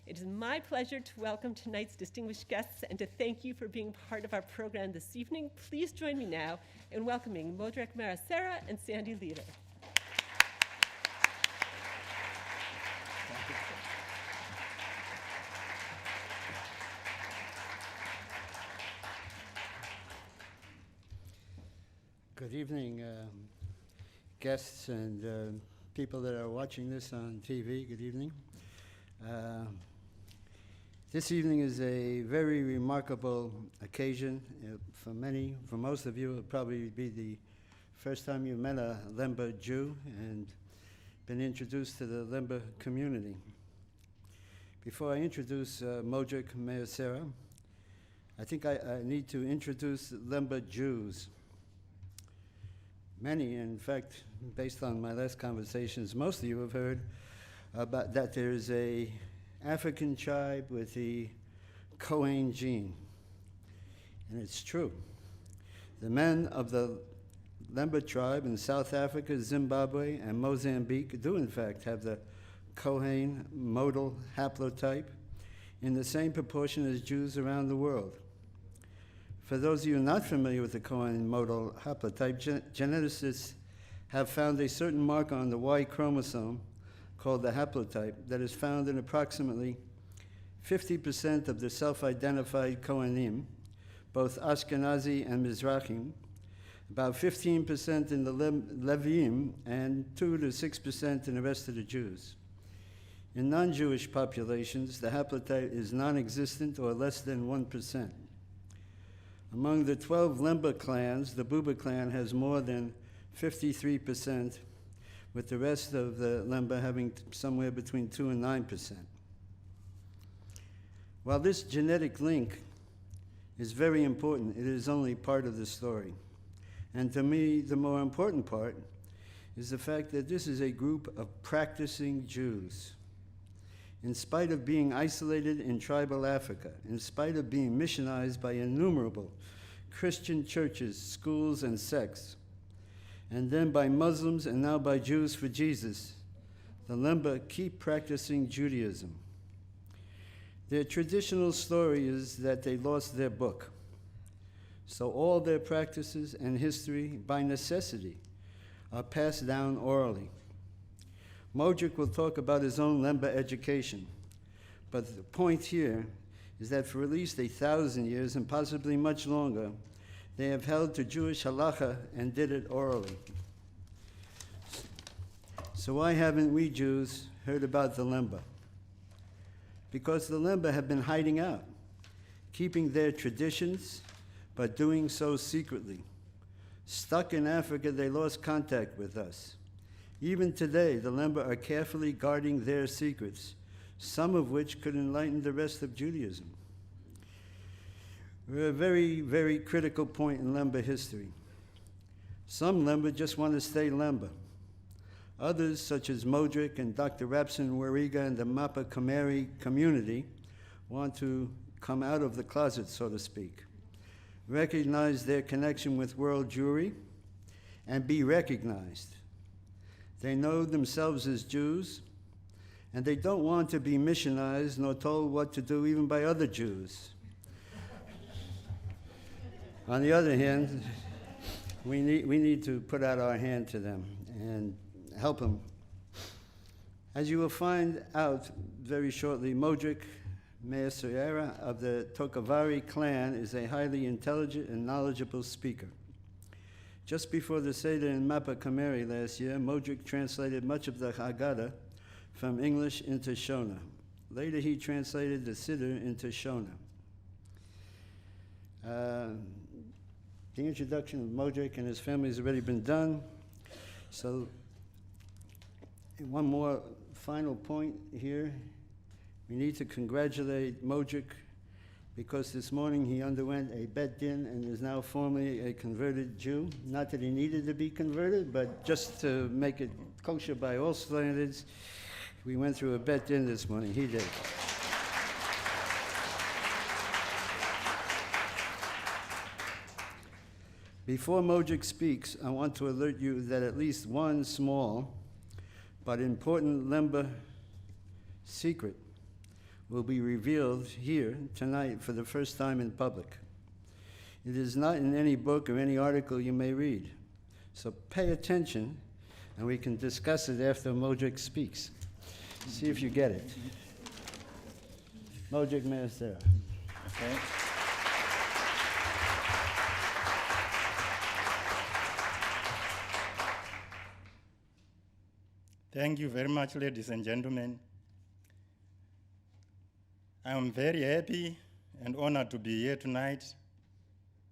It is my pleasure to welcome tonight's distinguished guests and to thank you for being part of our program this evening. Please join me now in welcoming Modrek Maracera and Sandy Leader. Good evening, guests and people that are watching this on TV. Good evening. This evening is a very remarkable occasion. For most of you, it'll probably be the first time you've met a Lemba Jew and been introduced to the Lemba community. Before I introduce Modrek Maracera, I think I need to introduce Lemba Jews. Many, in fact, based on my last conversations, most of you have heard about that there is a African tribe with the Cohen gene. And it's true. The men of the Lemba tribe in South Africa, Zimbabwe, and Mozambique do in fact have the Cohen modal haplotype in the same proportion as Jews around the world. For those of you not familiar with the Cohen modal haplotype, geneticists have found a certain marker on the Y chromosome called the haplotype that is found in approximately 50% of the self-identified Kohanim, both Ashkenazi and Mizrahim, about 15% in the Levim, and 2 to 6% in the rest of the Jews. In non-Jewish populations, the haplotype is non-existent or less than 1%. Among the 12 Lemba clans, the Buba clan has more than 53%, with the rest of the Lemba having somewhere between 2 and 9%. While this genetic link is very important, it is only part of the story. And to me, the more important part is the fact that this is a group of practicing Jews. In spite of being isolated in tribal Africa, in spite of being missionized by innumerable Christian churches, schools, and sects, and then by Muslims and now by Jews for Jesus, the Lemba keep practicing Judaism. Their traditional story is that they lost their book. So all their practices and history, by necessity, are passed down orally. Modrek will talk about his own Lemba education, but the point here is that for at least 1,000 years, and possibly much longer, they have held to Jewish halacha and did it orally. So why haven't we Jews heard about the Lemba? Because the Lemba have been hiding out, keeping their traditions, but doing so secretly. Stuck in Africa, they lost contact with us. Even today, the Lemba are carefully guarding their secrets, some of which could enlighten the rest of Judaism. We're at a very, very critical point in Lemba history. Some Lemba just want to stay Lemba. Others, such as Modrek and Dr. Rapson Wariga and the Mapa Kameri community, want to come out of the closet, so to speak, recognize their connection with world Jewry, and be recognized. They know themselves as Jews, and they don't want to be missionized nor told what to do even by other Jews. On the other hand, we need to put out our hand to them and help them. As you will find out very shortly, Modrek Maracera of the Tokavari clan is a highly intelligent and knowledgeable speaker. Just before the Seder in Mapa Kameri last year, Modrek translated much of the Haggadah from English into Shona. Later, he translated the Siddur into Shona. The introduction of Modrek and his family has already been done. So, one more final point here. We need to congratulate Modrek because this morning he underwent a bet din and is now formally a converted Jew. Not that he needed to be converted, but just to make it kosher by all standards, we went through a bet din this morning. He did. Before Modrek speaks, I want to alert you that at least one small but important Lemba secret will be revealed here tonight for the first time in public. It is not in any book or any article you may read. So pay attention, and we can discuss it after Modric speaks. See if you get it. Modric Mercer. Okay. Thank you very much, ladies and gentlemen. I am very happy and honored to be here tonight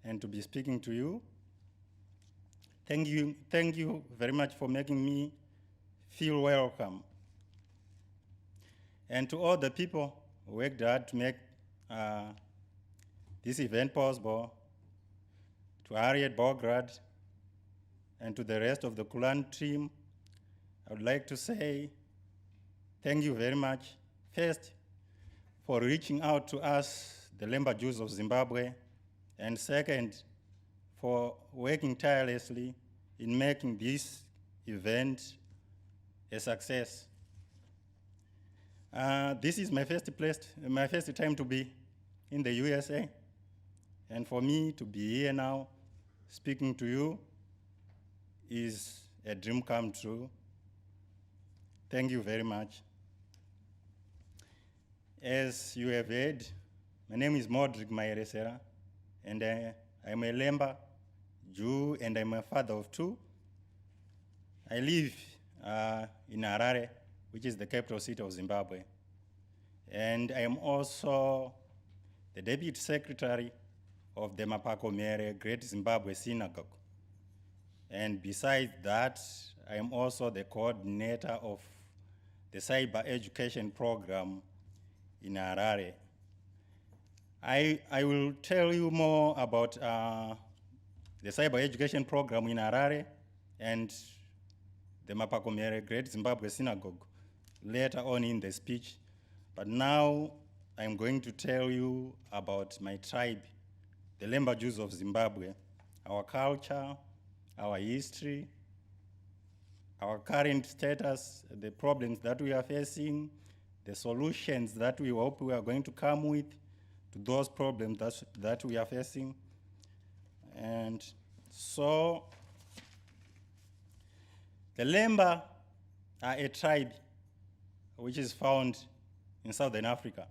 and to be speaking to you. Thank you very much for making me feel welcome. And to all the people who worked hard to make this event possible, to Harriet Bograd, and to the rest of the Kulan team, I would like to say thank you very much, first, for reaching out to us, the Lemba Jews of Zimbabwe, and second, for working tirelessly in making this event a success. This is my first time to be in the USA, and for me to be here now, speaking to you, is a dream come true. Thank you very much. As you have heard, my name is Modric Mercer, and I'm a Lemba Jew, and I'm a father of two. I live in Harare, which is the capital city of Zimbabwe. And I am also the Deputy Secretary of the Mapakomere Great Zimbabwe Synagogue. And besides that, I am also the coordinator of the cyber education program in Harare. I will tell you more about the cyber education program in Harare and the Mapakomere Great Zimbabwe Synagogue later on in the speech. But now I'm going to tell you about my tribe, the Lemba Jews of Zimbabwe, our culture, our history, our current status, the problems that we are facing, the solutions that we hope we are going to come with to those problems that we are facing. And so, the Lemba are a tribe which is found in Southern Africa.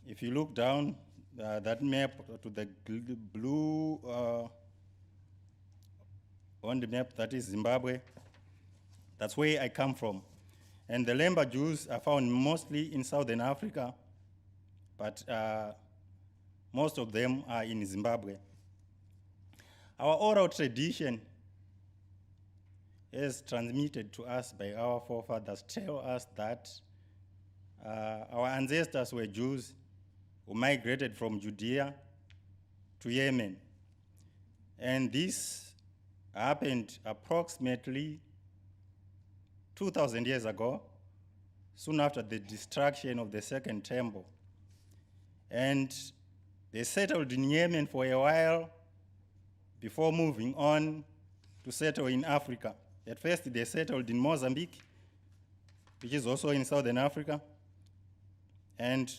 If you look down that map to the blue on the map, that is Zimbabwe. That's where I come from. And the Lemba Jews are found mostly in Southern Africa, but most of them are in Zimbabwe. Our oral tradition, as transmitted to us by our forefathers, tell us that our ancestors were Jews who migrated from Judea to Yemen. And this happened approximately 2,000 years ago, soon after the destruction of the Second Temple. And they settled in Yemen for a while before moving on to settle in Africa. At first, they settled in Mozambique, which is also in Southern Africa. And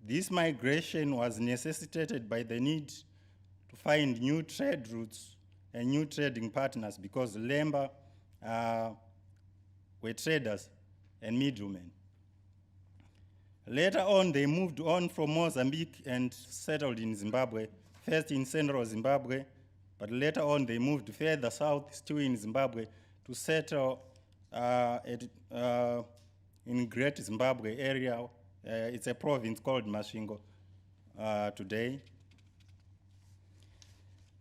this migration was necessitated by the need to find new trade routes and new trading partners, because Lemba were traders and middlemen. Later on, they moved on from Mozambique and settled in Zimbabwe, first in central Zimbabwe, but later on they moved further south, still in Zimbabwe, to settle in Great Zimbabwe area. It's a province called Masvingo today.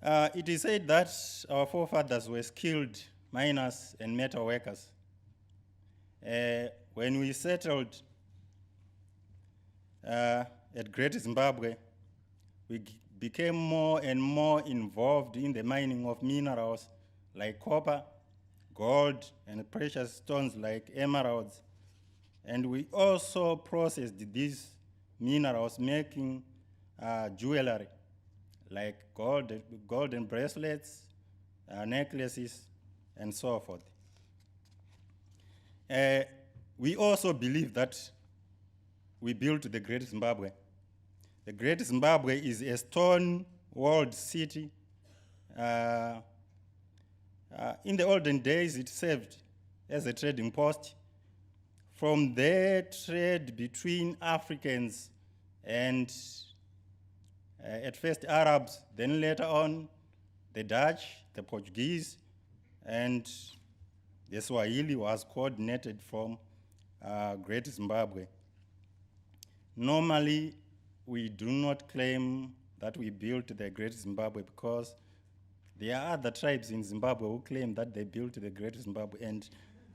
It is said that our forefathers were skilled miners and metal workers. When we settled at Great Zimbabwe, we became more and more involved in the mining of minerals like copper, gold, and precious stones like emeralds. And we also processed these minerals, making jewelry like golden bracelets, necklaces, and so forth. We also believe that we built the Great Zimbabwe. The Great Zimbabwe is a stone-walled city. In the olden days, it served as a trading post. From there, trade between Africans and at first Arabs, then later on the Dutch, the Portuguese, and the Swahili was coordinated from Great Zimbabwe. Normally, we do not claim that we built the Great Zimbabwe because there are other tribes in Zimbabwe who claim that they built the Great Zimbabwe, and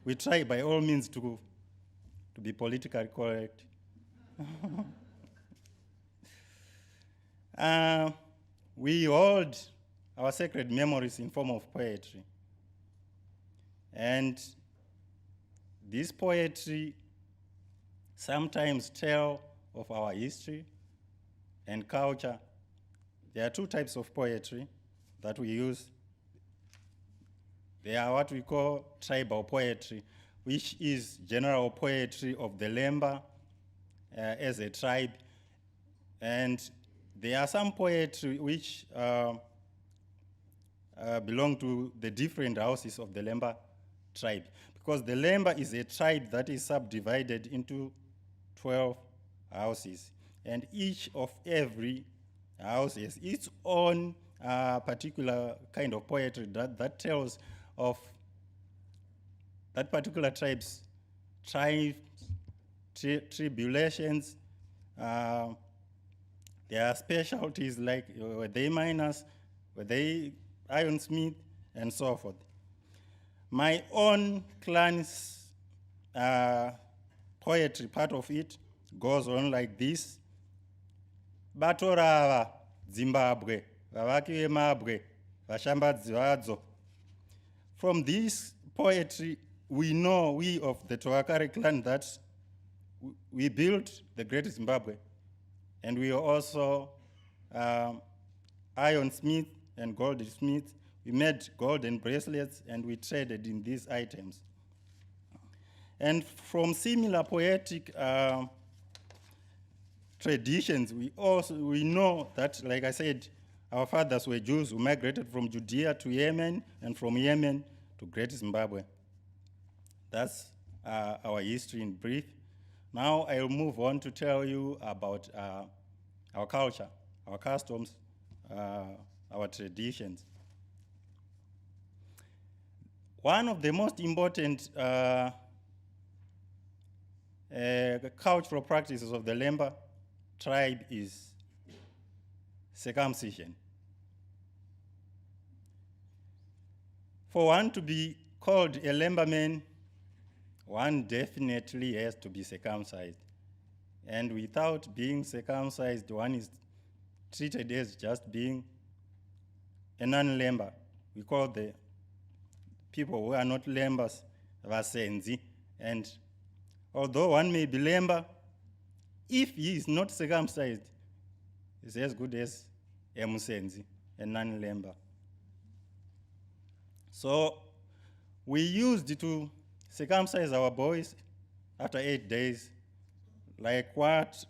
we try by all means to be politically correct. We hold our sacred memories in form of poetry. And this poetry sometimes tell of our history and culture. There are two types of poetry that we use. They are what we call tribal poetry, which is general poetry of the Lemba as a tribe. And there are some poetry which belong to the different houses of the Lemba tribe, because the Lemba is a tribe that is subdivided into 12 houses, and each of every house has its own particular kind of poetry that tells of that particular tribe's tribulations. There are specialties like were they miners, were they ironsmith, and so forth. My own clan's poetry, part of it, goes on like this. Batorava Zimbabwe, vavaki vemabwe, vashambadzi vadzo. From this poetry, we know, we of the Toakari clan, that we built the Great Zimbabwe. And we are also ironsmith and goldsmith. We made golden bracelets and we traded in these items. And from similar poetic traditions, we know that, like I said, our fathers were Jews who migrated from Judea to Yemen and from Yemen to Great Zimbabwe. That's our history in brief. Now I'll move on to tell you about our culture, our customs, our traditions. One of the most important cultural practices of the Lemba tribe is circumcision. For one to be called a Lemba man, one definitely has to be circumcised. And without being circumcised, one is treated as just being a non-Lemba. We call the people who are not Lembas Vasenzi. And although one may be Lemba, if he is not circumcised, he's as good as a Musenzi, a non-Lemba. So we used to circumcise our boys after 8 days, like what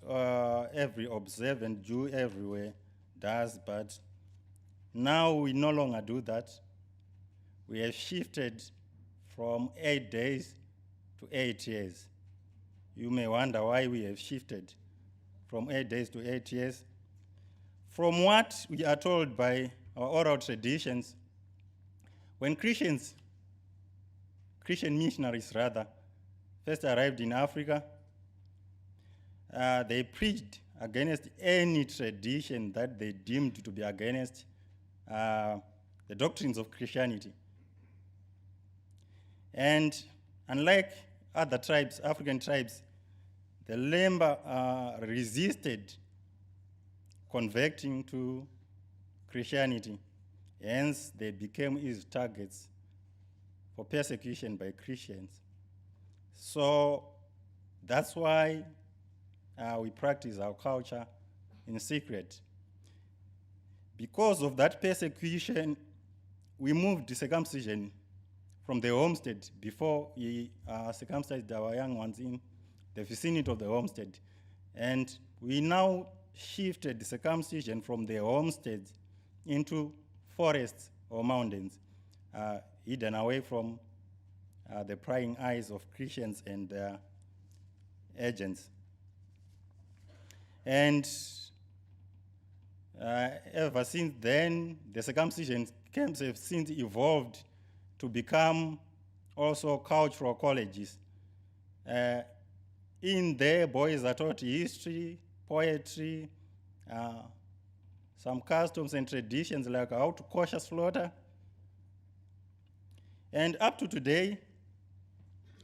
every observant Jew everywhere does, but now we no longer do that. We have shifted from 8 days to 8 years. You may wonder why we have shifted from 8 days to 8 years. From what we are told by our oral traditions, when Christian missionaries first arrived in Africa, they preached against any tradition that they deemed to be against the doctrines of Christianity. And unlike other tribes, African tribes, the Lemba resisted converting to Christianity. Hence, they became easy targets for persecution by Christians. So that's why we practice our culture in secret. Because of that persecution, we moved the circumcision from the homestead before we circumcised our young ones in the vicinity of the homestead. And we now shifted the circumcision from the homestead into forests or mountains, hidden away from the prying eyes of Christians and agents. And ever since then, the circumcision camps have since evolved to become also cultural colleges. In there, boys are taught history, poetry, some customs and traditions like how to kosher slaughter. And up to today,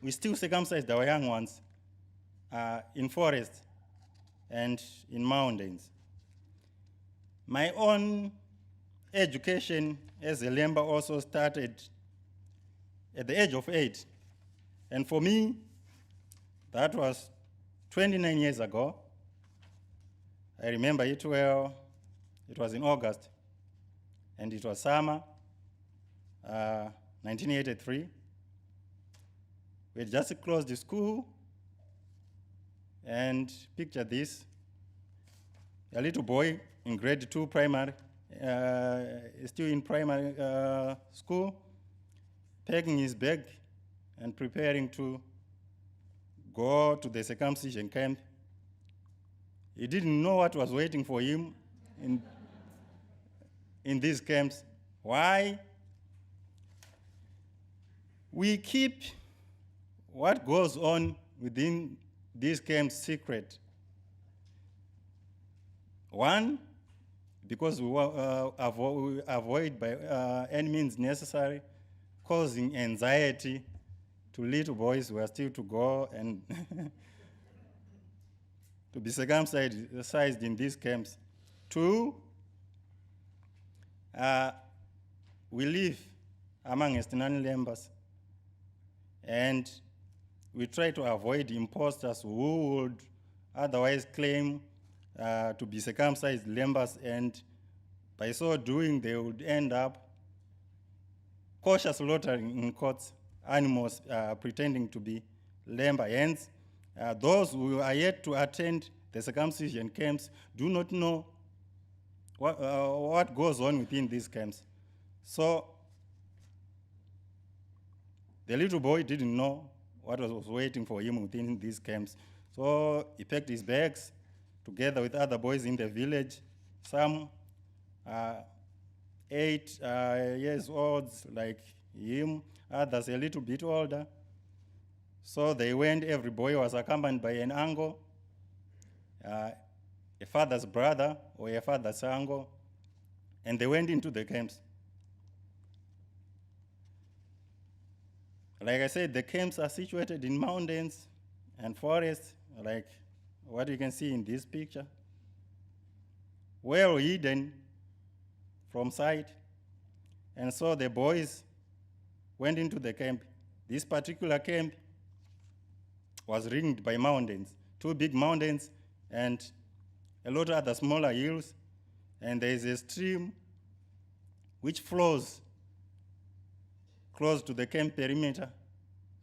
we still circumcise our young ones in forests and in mountains. My own education as a Lemba also started at the age of 8. And for me, that was 29 years ago. I remember it well. It was in August, and it was summer, 1983. We had just closed the school, and picture this, a little boy in grade 2 primary, still in primary school, packing his bag and preparing to go to the circumcision camp. He didn't know what was waiting for him in these camps. Why? We keep what goes on within these camps secret. One, because we avoid by any means necessary causing anxiety to little boys who are still to go and to be circumcised in these camps. Two, we live amongst non-Lembas, and we try to avoid imposters who would otherwise claim to be circumcised Lembas, and by so doing, they would end up kosher slaughtering in courts animals pretending to be Lemba. Hence, those who are yet to attend the circumcision camps do not know what goes on within these camps. So the little boy didn't know what was waiting for him within these camps. So he packed his bags together with other boys in the village, some 8 years old like him, others a little bit older. So they went, every boy was accompanied by an uncle, a father's brother or a father's uncle, and they went into the camps. Like I said, the camps are situated in mountains and forests, like what you can see in this picture, well hidden from sight. And so the boys went into the camp. This particular camp was ringed by mountains, 2 big mountains and a lot of other smaller hills. And there is a stream which flows close to the camp perimeter.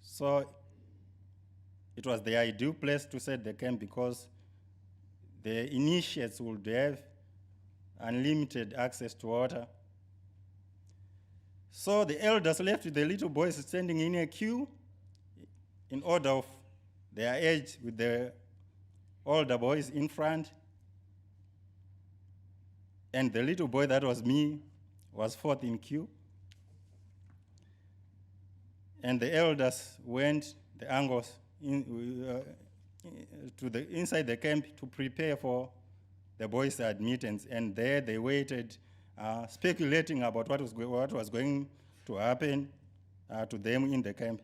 So it was the ideal place to set the camp because the initiates would have unlimited access to water. So the elders left the little boys standing in a queue in order of their age, with the older boys in front. And the little boy, that was me, was 4th in queue. And the elders went, the uncles, inside the camp to prepare for the boys' admittance. And there they waited, speculating about what was going to happen to them in the camp.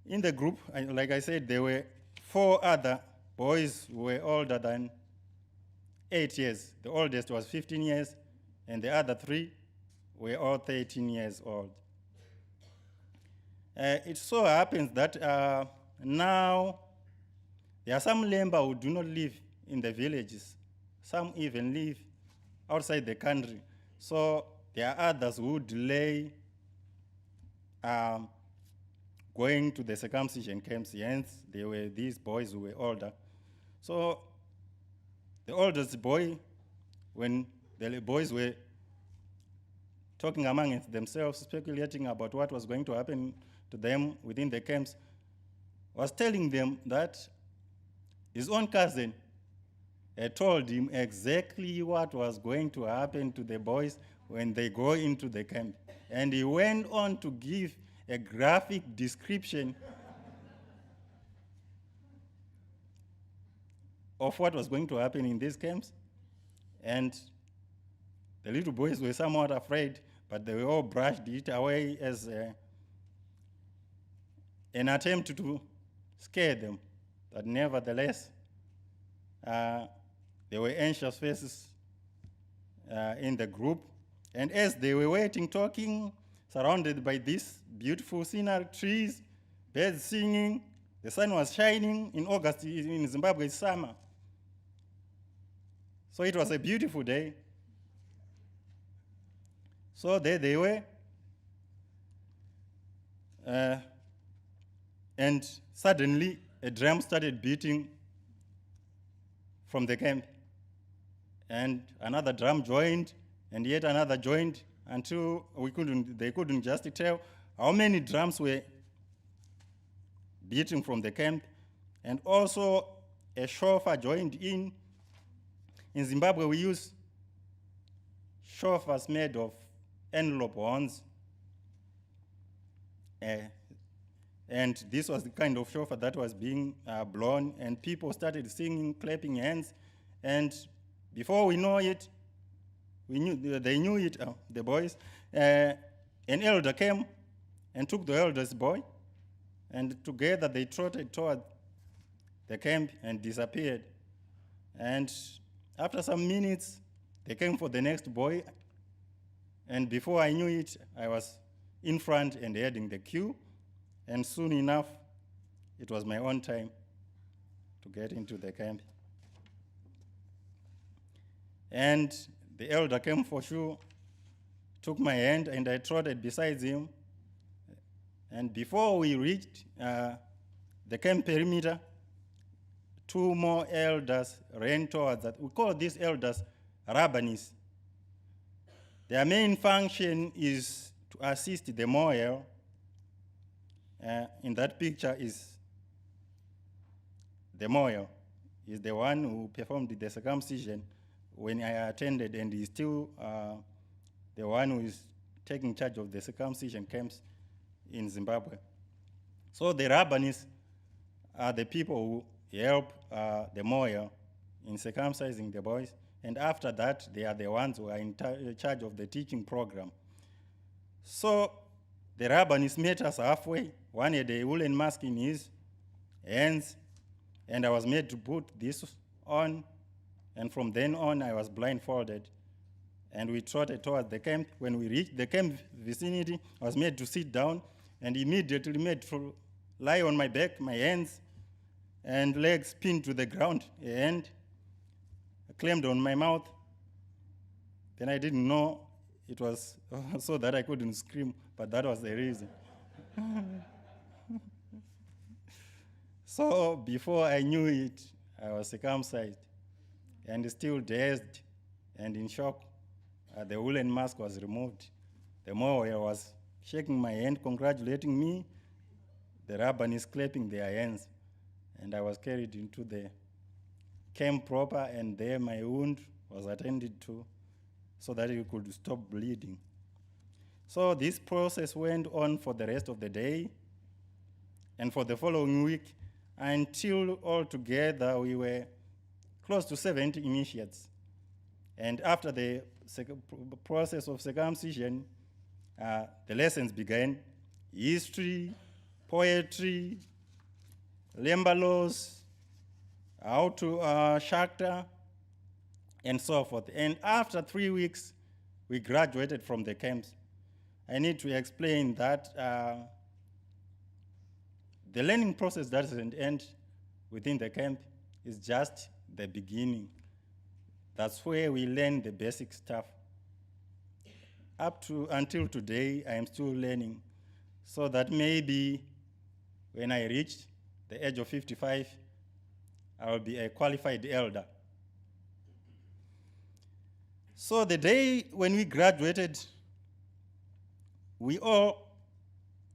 In the group, like I said, there were 4 other boys who were older than 8 years. The oldest was 15 years, and the other 3 were all 13 years old. It so happens that now there are some Lemba who do not live in the villages. Some even live outside the country. So there are others who delay going to the circumcision camps, hence there were these boys who were older. So the oldest boy, when the boys were talking among themselves, speculating about what was going to happen to them within the camps, was telling them that his own cousin had told him exactly what was going to happen to the boys when they go into the camp. And he went on to give a graphic description of what was going to happen in these camps. And the little boys were somewhat afraid, but they all brushed it away as an attempt to scare them. But nevertheless, there were anxious faces in the group. And as they were waiting, talking, surrounded by this beautiful scenery, trees, birds singing, the sun was shining. In August in Zimbabwe, it's summer. So it was a beautiful day. So there they were. And suddenly, a drum started beating from the camp. And another drum joined, and yet another joined, until they couldn't just tell how many drums were beating from the camp. And also a shofar joined in. In Zimbabwe, we use shofars made of antelope horns. And this was the kind of shofar that was being blown, and people started singing, clapping hands. And before we know it, they knew it, the boys. An elder came and took the eldest boy, and together they trotted toward the camp and disappeared. And after some minutes, they came for the next boy, and before I knew it, I was in front and heading the queue, and soon enough, it was my own time to get into the camp. And the elder came for sure, took my hand, and I trotted beside him. And before we reached the camp perimeter, two more elders ran towards us. We call these elders rabbanis. Their main function is to assist the mohel. In that picture is the mohel, is the one who performed the circumcision when I attended, and he's still the one who is taking charge of the circumcision camps in Zimbabwe. So the rabbanis are the people who help the mohel in circumcising the boys, and after that, they are the ones who are in charge of the teaching program. So the rabbanis met us halfway. One had a woolen mask in his hands, and I was made to put this on, and from then on, I was blindfolded. And we trotted towards the camp. When we reached the camp vicinity, I was made to sit down, and immediately made to lie on my back, my hands and legs pinned to the ground, a hand clamped on my mouth. Then I didn't know it was so that I couldn't scream, but that was the reason. So before I knew it, I was circumcised and still dazed and in shock. The woolen mask was removed. The mohel was shaking my hand, congratulating me. The rabbanis clapping their hands. And I was carried into the camp proper, and there my wound was attended to so that it could stop bleeding. So this process went on for the rest of the day and for the following week until altogether we were close to 70 initiates. And after the process of circumcision, the lessons began: history, poetry, Lemba laws, how to shakta, and so forth. And after 3 weeks, we graduated from the camps. I need to explain that the learning process doesn't end within the camp. It's just the beginning. That's where we learn the basic stuff. Until today, I am still learning so that maybe when I reach the age of 55, I will be a qualified elder. So the day when we graduated, we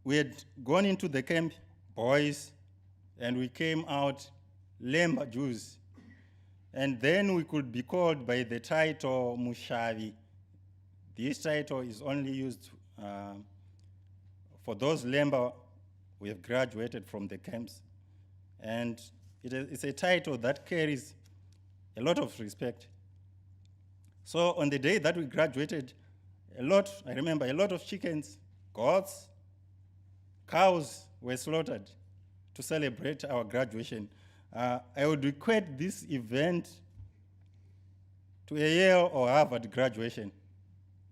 had gone into the camp, boys, and we came out Lemba Jews. And then we could be called by the title Mushavi. This title is only used for those Lemba who have graduated from the camps. And it's a title that carries a lot of respect. So on the day that we graduated, I remember a lot of chickens, goats, cows were slaughtered to celebrate our graduation. I would equate this event to a Yale or Harvard graduation.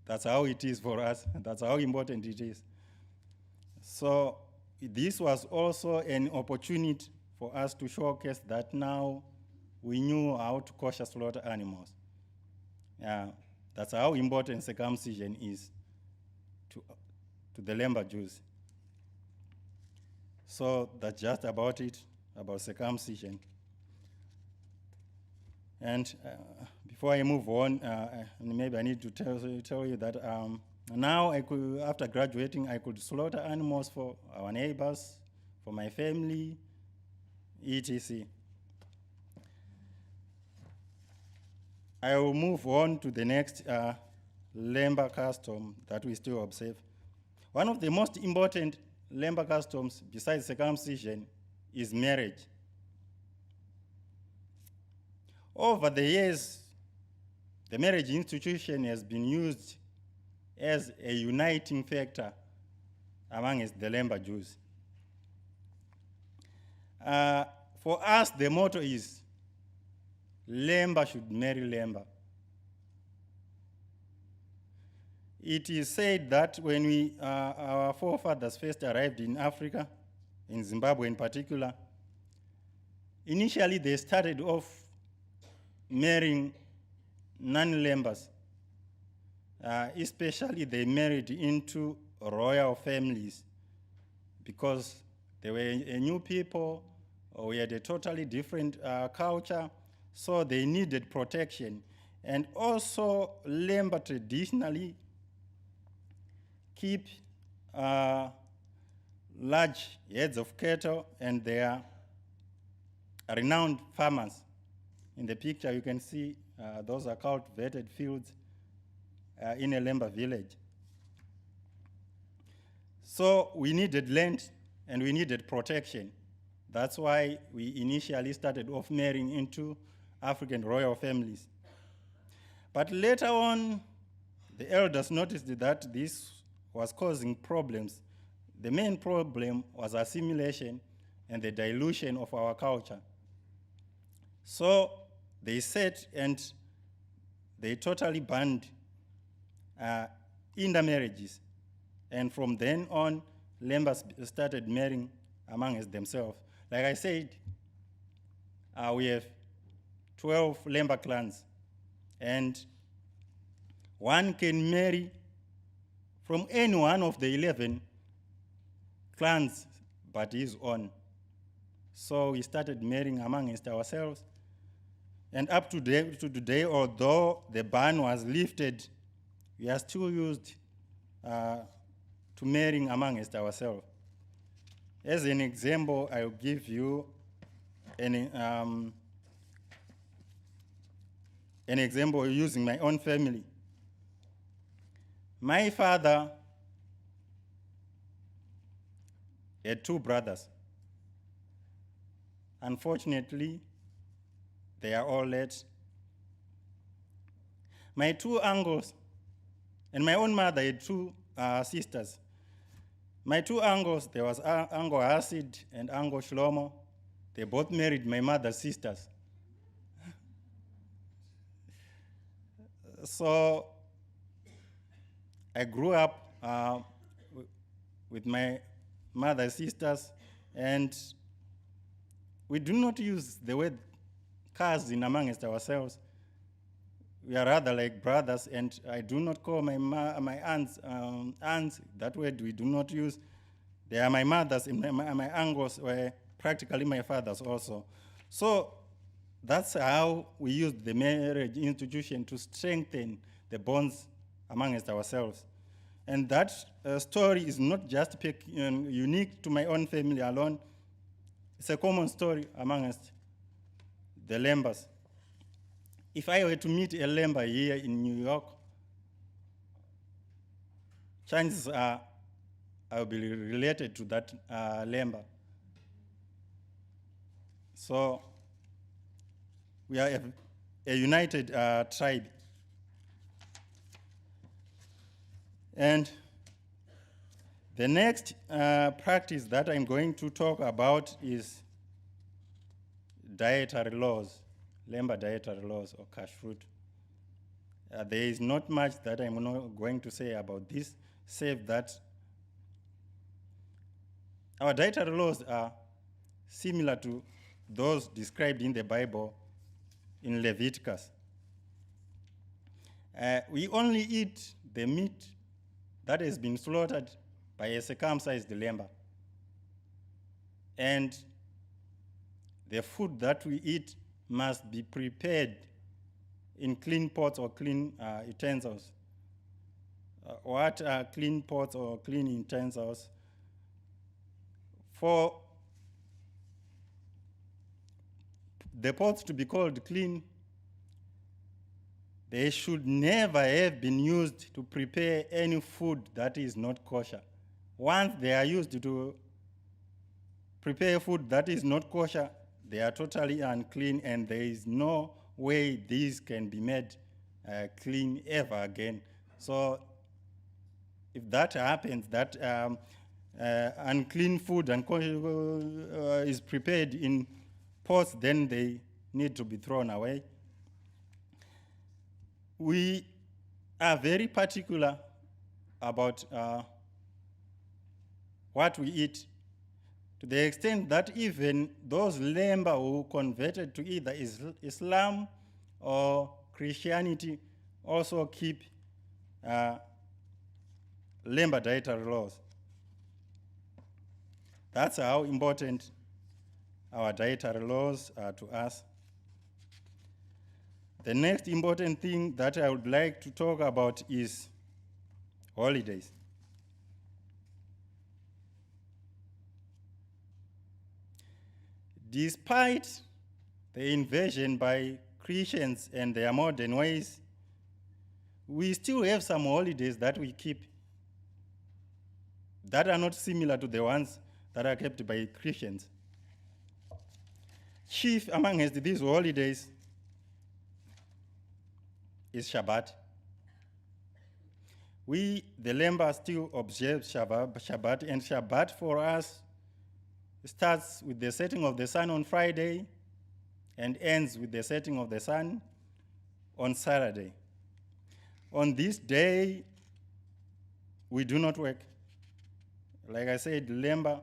That's how it is for us. That's how important it is. So this was also an opportunity for us to showcase that now we knew how to kosher slaughter animals. That's how important circumcision is to the Lemba Jews. So that's just about it, about circumcision. And before I move on, maybe I need to tell you that now after graduating, I could slaughter animals for our neighbors, for my family, etc. I will move on to the next Lemba custom that we still observe. One of the most important Lemba customs, besides circumcision, is marriage. Over the years, the marriage institution has been used as a uniting factor amongst the Lemba Jews. For us, the motto is, Lemba should marry Lemba. It is said that when our forefathers first arrived in Africa, in Zimbabwe in particular, initially they started off marrying non-Lembas. Especially they married into royal families because they were a new people, or we had a totally different culture, so they needed protection. And also, Lemba traditionally keep large herds of cattle, and they are renowned farmers. In the picture, you can see those are cultivated fields in a Lemba village. So we needed land and we needed protection. That's why we initially started off marrying into African royal families. But later on, the elders noticed that this was causing problems. The main problem was assimilation and the dilution of our culture. So they set and they totally banned intermarriages. And from then on, Lembas started marrying amongst themselves. Like I said, we have 12 Lemba clans, and one can marry from any one of the 11 clans but his own. So we started marrying amongst ourselves. And up to today, although the ban was lifted, we are still used to marrying amongst ourselves. As an example, I will give you an example using my own family. My father had 2 brothers. Unfortunately, they are all late. My 2 uncles, and my own mother had 2 sisters. My 2 uncles, there was Uncle Acid and Uncle Shlomo. They both married my mother's sisters. So I grew up with my mother's sisters, and we do not use the word cousin amongst ourselves. We are rather like brothers, and I do not call my aunts. That word we do not use. They are my mothers, and my uncles were practically my fathers also. So that's how we used the marriage institution to strengthen the bonds amongst ourselves. And that story is not just unique to my own family alone. It's a common story amongst the Lembas. If I were to meet a Lemba here in New York, chances are I'll be related to that Lemba. So we are a united tribe. And the next practice that I'm going to talk about is dietary laws, Lemba dietary laws or kashrut. There is not much that I'm not going to say about this, save that our dietary laws are similar to those described in the Bible in Leviticus. We only eat the meat that has been slaughtered by a circumcised Lemba. And the food that we eat must be prepared in clean pots or clean utensils. What are clean pots or clean utensils? For the pots to be called clean, they should never have been used to prepare any food that is not kosher. Once they are used to prepare food that is not kosher, they are totally unclean, and there is no way these can be made clean ever again. So if that happens, that unclean food is prepared in pots, then they need to be thrown away. We are very particular about what we eat, to the extent that even those Lemba who converted to either Islam or Christianity also keep Lemba dietary laws. That's how important our dietary laws are to us. The next important thing that I would like to talk about is holidays. Despite the invasion by Christians and their modern ways, we still have some holidays that we keep that are not similar to the ones that are kept by Christians. Chief amongst these holidays is Shabbat. We, the Lemba, still observe Shabbat, and Shabbat for us starts with the setting of the sun on Friday and ends with the setting of the sun on Saturday. On this day, we do not work. Like I said, Lemba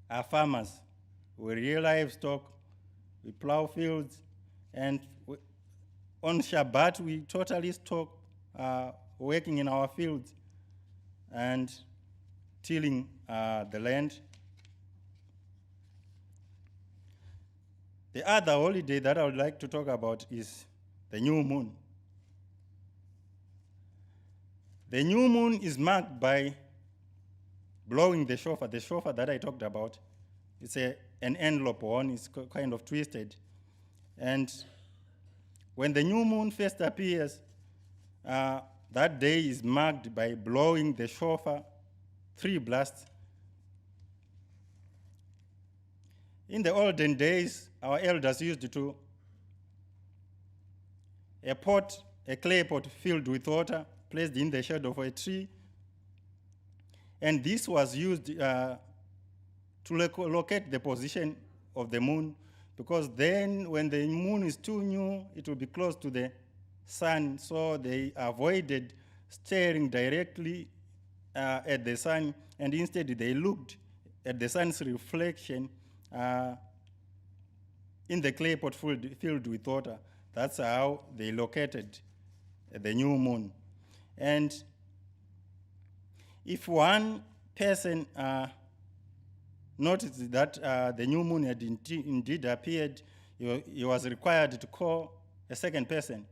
are farmers. We rear livestock, we plow fields, and on Shabbat, we totally stop working in our fields and tilling the land. The other holiday that I would like to talk about is the new moon. The new moon is marked by blowing the shofar that I talked about. It's an envelope one, it's kind of twisted. And when the new moon first appears, that day is marked by blowing the shofar 3 blasts. In the olden days, our elders used to a clay pot filled with water, placed in the shade of a tree, and this was used to locate the position of the moon, because then when the moon is too new, it will be close to the sun, so they avoided staring directly at the sun, and instead they looked at the sun's reflection in the clay pot filled with water. That's how they located the new moon. And if one person noticed that the new moon had indeed appeared, he was required to call a second person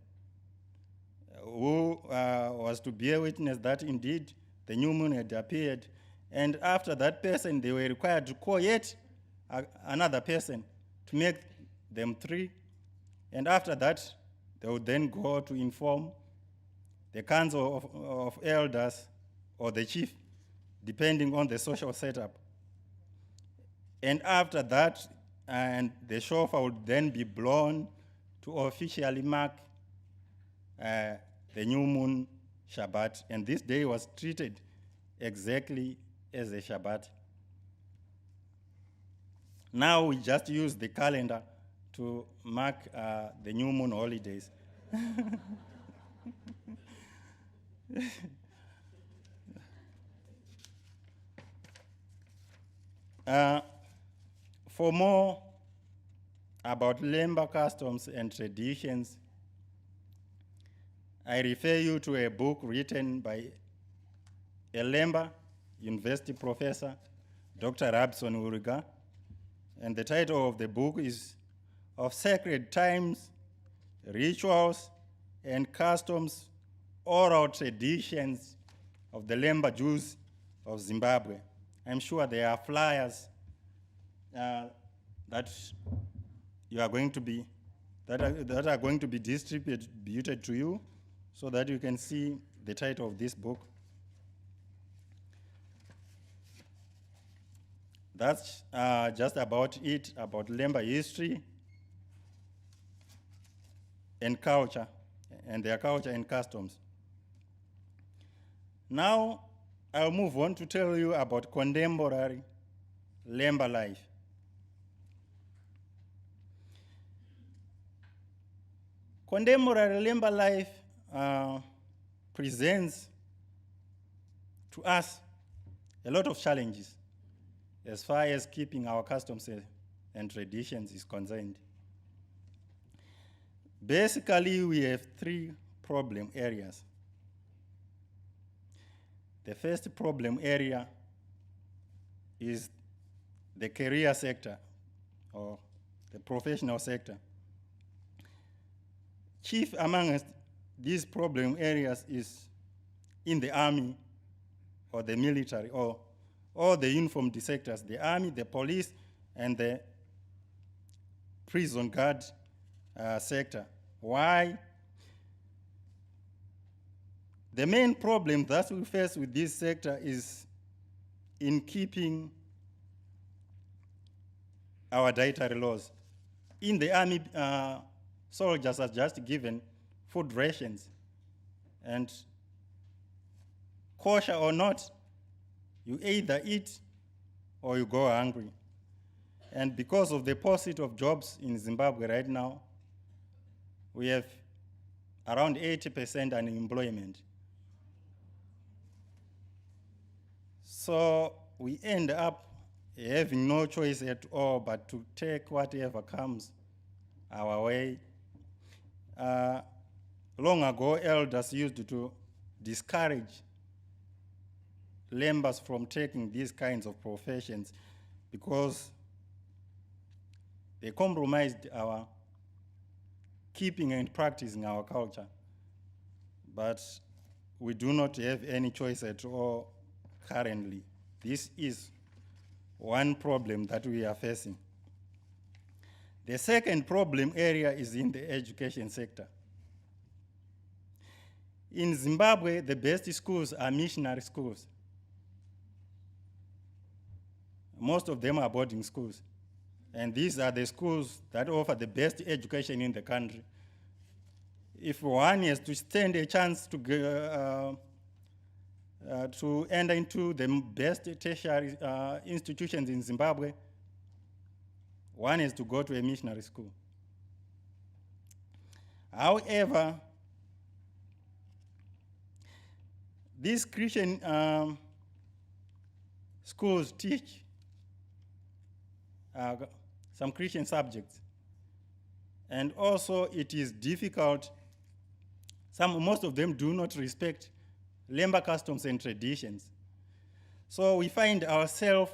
who was to bear witness that indeed the new moon had appeared. And after that person, they were required to call yet another person to make them 3. And after that, they would then go to inform the council of elders or the chief, depending on the social setup. And after that, and the shofar would then be blown to officially mark the new moon Shabbat. And this day was treated exactly as a Shabbat. Now we just use the calendar to mark the new moon holidays. For more about Lemba customs and traditions, I refer you to a book written by a Lemba University professor, Dr. Rabson Uriga, and the title of the book is Of Sacred Times, Rituals, and Customs, Oral Traditions of the Lemba Jews of Zimbabwe. I'm sure there are flyers that you are going to be that are going to be distributed to you, so that you can see the title of this book. That's just about it, about Lemba history and culture, and their culture and customs. Now, I'll move on to tell you about contemporary Lemba life. Contemporary Lemba life presents to us a lot of challenges as far as keeping our customs and traditions is concerned. Basically, we have 3 problem areas. The first problem area is the career sector or the professional sector. Chief among these problem areas is in the army or the military or the uniformed sectors, the army, the police, and the prison guard sector. Why? The main problem that we face with this sector is in keeping our dietary laws. In the army, soldiers are just given food rations, and kosher or not, you either eat or you go hungry. And because of the paucity of jobs in Zimbabwe right now, we have around 80% unemployment. So we end up having no choice at all but to take whatever comes our way. Long ago, elders used to discourage Lembas from taking these kinds of professions because they compromised our keeping and practicing our culture. But we do not have any choice at all currently. This is one problem that we are facing. The second problem area is in the education sector. In Zimbabwe, the best schools are missionary schools. Most of them are boarding schools. And these are the schools that offer the best education in the country. If one has to stand a chance to enter into the best tertiary institutions in Zimbabwe, one has to go to a missionary school. However, these Christian schools teach some Christian subjects. And also it is difficult, most of them do not respect Lemba customs and traditions. So we find ourselves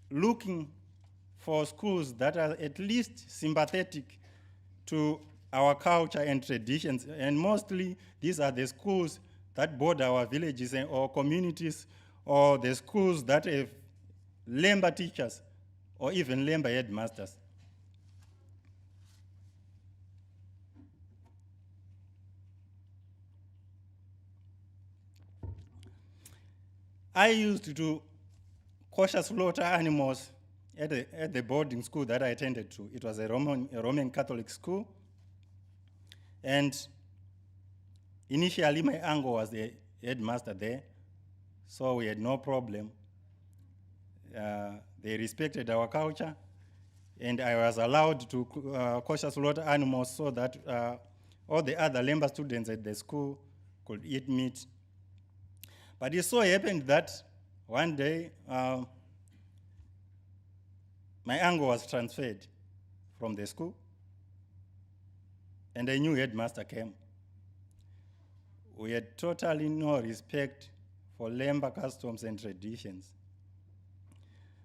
looking for schools that are at least sympathetic to our culture and traditions. And mostly these are the schools that border our villages or communities, or the schools that have Lemba teachers or even Lemba headmasters. I used to kosher slaughter animals at the boarding school that I attended to. It was a Roman Catholic school. And initially, my uncle was the headmaster there, so we had no problem. They respected our culture, and I was allowed to kosher slaughter animals so that all the other Lemba students at the school could eat meat. But it so happened that one day, my uncle was transferred from the school, and a new headmaster came. We had totally no respect for Lemba customs and traditions.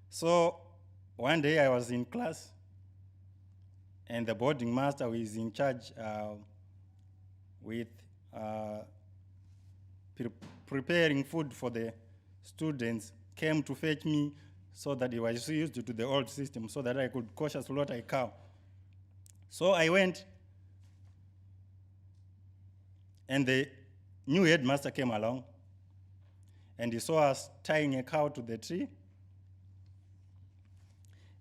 So one day I was in class, and the boarding master, who is in charge with preparing food for the students, came to fetch me so that he was used to the old system so that I could kosher slaughter a cow. So I went, and the new headmaster came along, and he saw us tying a cow to the tree,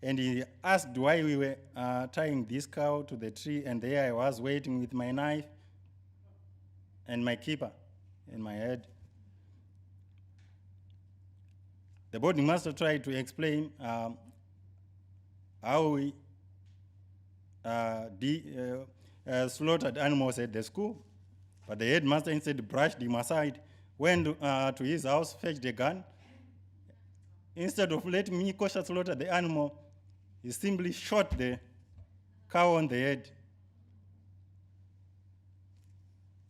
and he asked why we were tying this cow to the tree, and there I was waiting with my knife and my keeper in my head. The boarding master tried to explain how we slaughtered animals at the school, but the headmaster instead brushed him aside, went to his house, fetched a gun. Instead of letting me kosher slaughter the animal, he simply shot the cow on the head.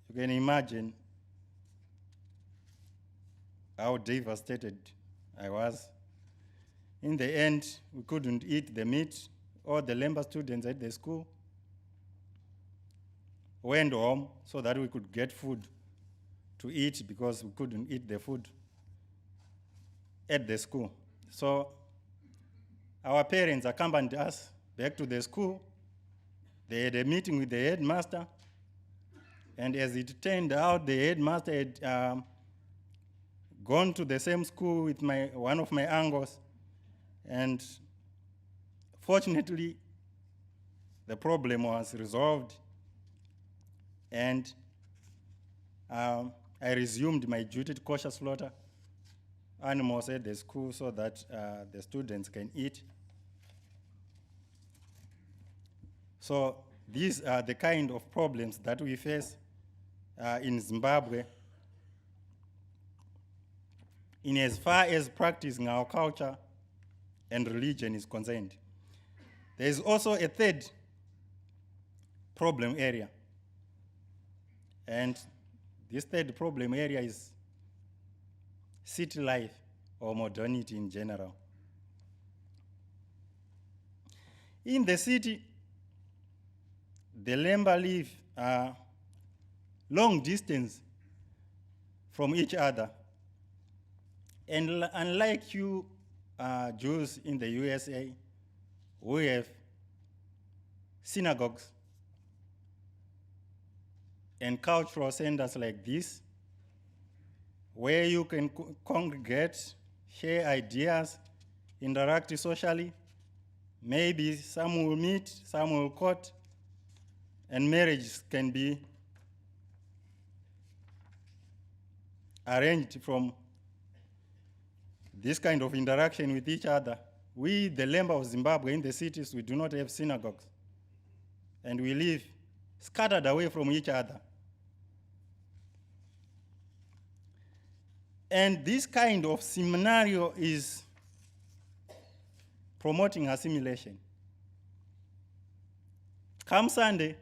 You can imagine how devastated I was. In the end, we couldn't eat the meat. All the Lemba students at the school went home so that we could get food to eat, because we couldn't eat the food at the school. So our parents accompanied us back to the school. They had a meeting with the headmaster, and as it turned out, the headmaster had gone to the same school with one of my uncles, and fortunately, the problem was resolved, and I resumed my duty to kosher slaughter animals at the school so that the students can eat. So these are the kind of problems that we face in Zimbabwe in as far as practicing our culture and religion is concerned. There is also a third problem area. And this third problem area is city life or modernity in general. In the city, the Lemba live long distance from each other. And unlike you Jews in the USA, we have synagogues and cultural centers like this, where you can congregate, share ideas, interact socially. Maybe some will meet, some will court, and marriages can be arranged from this kind of interaction with each other. We, the Lemba of Zimbabwe, in the cities, we do not have synagogues, and we live scattered away from each other. And this kind of scenario is promoting assimilation. Come Sunday,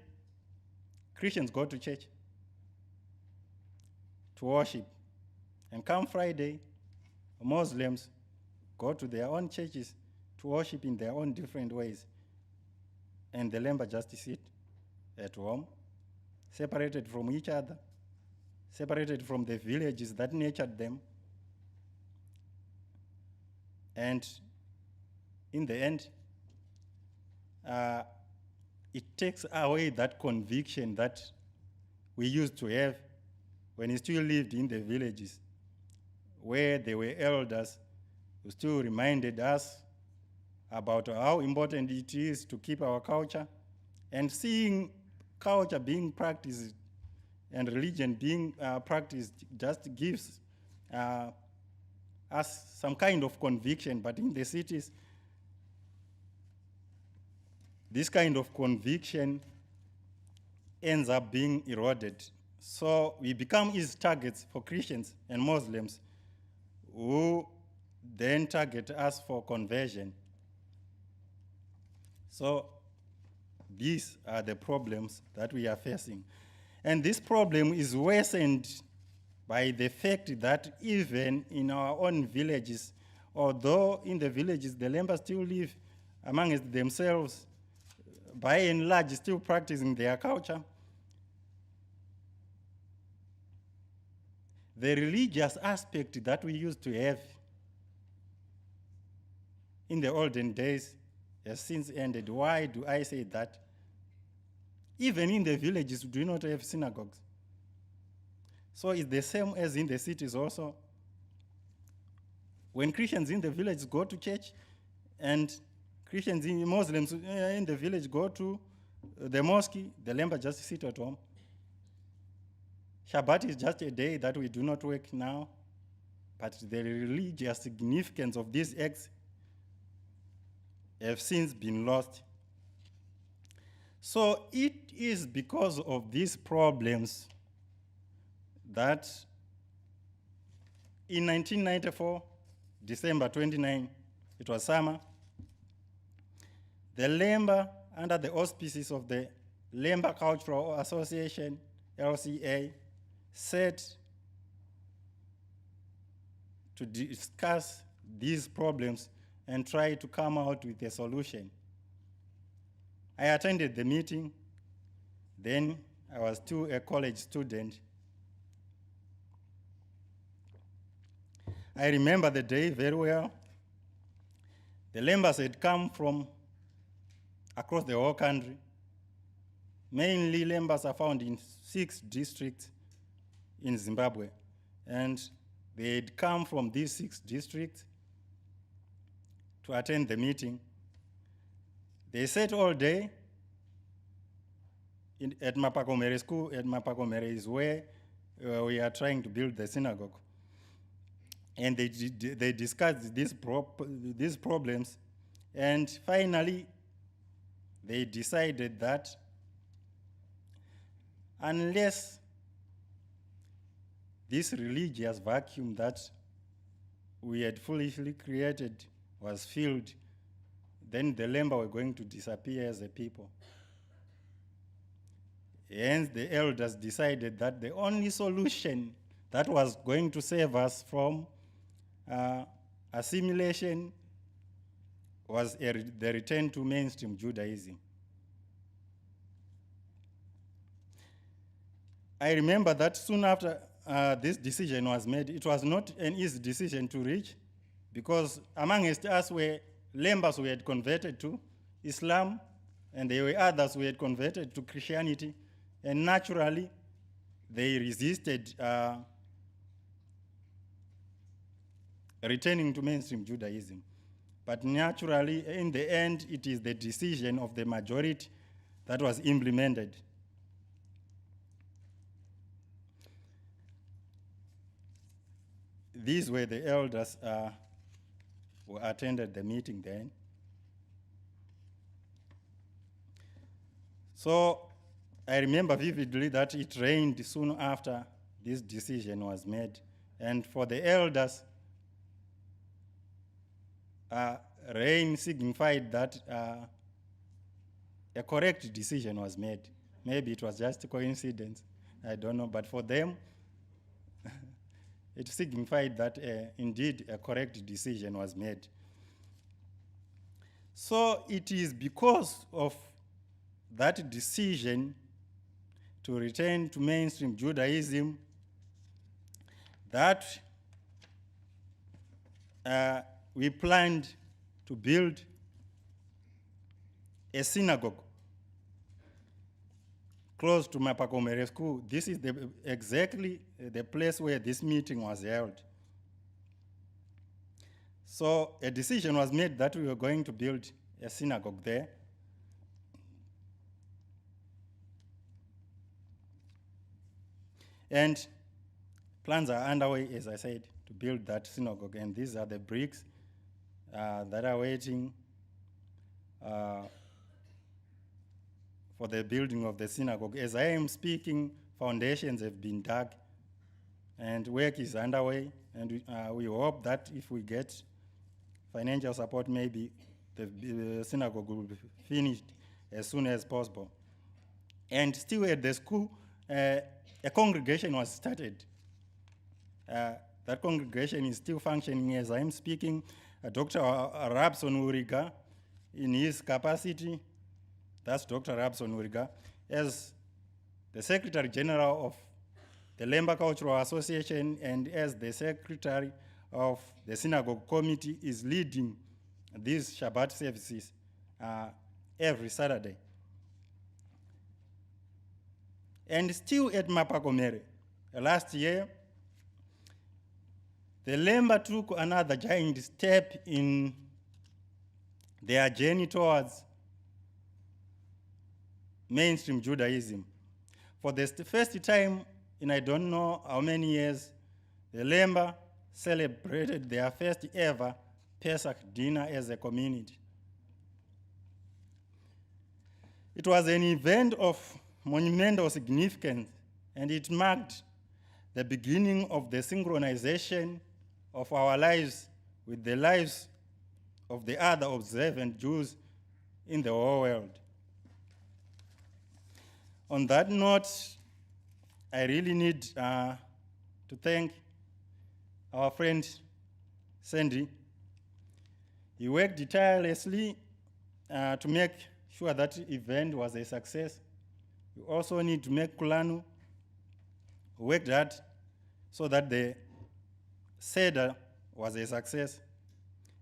Christians go to church to worship And come Friday, Muslims go to their own churches to worship in their own different ways. And the Lemba just sit at home, separated from each other, separated from the villages that nurtured them. And in the end, it takes away that conviction that we used to have when we still lived in the villages, where there were elders who still reminded us about how important it is to keep our culture, and seeing culture being practiced and religion being practiced just gives us some kind of conviction. But in the cities, this kind of conviction ends up being eroded. So we become easy targets for Christians and Muslims who then target us for conversion. So these are the problems that we are facing. And this problem is worsened by the fact that even in our own villages, although in the villages the Lemba still live amongst themselves, by and large still practicing their culture, the religious aspect that we used to have in the olden days has since ended. Why do I say that? Even in the villages, we do not have synagogues. So it's the same as in the cities also. When Christians in the village go to church, and Christians and Muslims in the village go to the mosque, the Lemba just sit at home. Shabbat is just a day that we do not work now, but the religious significance of these acts have since been lost. So it is because of these problems that in 1994, December 29, it was summer, the Lemba, under the auspices of the Lemba Cultural Association, LCA, set to discuss these problems and try to come out with a solution. I attended the meeting. Then I was still a college student. I remember the day very well. The Lembas had come from across the whole country. Mainly Lembas are found in 6 districts in Zimbabwe. And they had come from these 6 districts to attend the meeting. They sat all day at Mapakomere School. At Mapakomere is where we are trying to build the synagogue. And they discussed these problems. And finally, they decided that unless this religious vacuum that we had foolishly created was filled, then the Lemba were going to disappear as a people. Hence, the elders decided that the only solution that was going to save us from assimilation was the return to mainstream Judaism. I remember that soon after this decision was made, it was not an easy decision to reach, because amongst us were Lembas who had converted to Islam, and there were others who had converted to Christianity, and naturally they resisted returning to mainstream Judaism. But naturally, in the end, it is the decision of the majority that was implemented. These were the elders who attended the meeting then. So I remember vividly that it rained soon after this decision was made. And for the elders, rain signified that a correct decision was made. Maybe it was just a coincidence, I don't know. But for them, it signified that indeed a correct decision was made. So it is because of that decision to return to mainstream Judaism that we planned to build a synagogue close to Mapakomere School. This is exactly the place where this meeting was held. So a decision was made that we were going to build a synagogue there. And plans are underway, as I said, to build that synagogue. And these are the bricks that are waiting for the building of the synagogue. As I am speaking, foundations have been dug and work is underway. And we hope that if we get financial support, maybe the synagogue will be finished as soon as possible. And still at the school, a congregation was started. That congregation is still functioning as I'm speaking. Dr. Rabson Uriga, in his capacity, that's Dr. Rabson Uriga, as the Secretary General of the Lemba Cultural Association and as the Secretary of the Synagogue Committee, is leading these Shabbat services every Saturday. And still at Mapakomere, last year, the Lemba took another giant step in their journey towards mainstream Judaism. For the first time in I don't know how many years, the Lemba celebrated their first ever Pesach dinner as a community. It was an event of monumental significance, and it marked the beginning of the synchronization of our lives with the lives of the other observant Jews in the whole world. On that note, I really need to thank our friend Sandy. He worked tirelessly to make sure that event was a success. We also need to make Kulanu work hard so that the Seder was a success.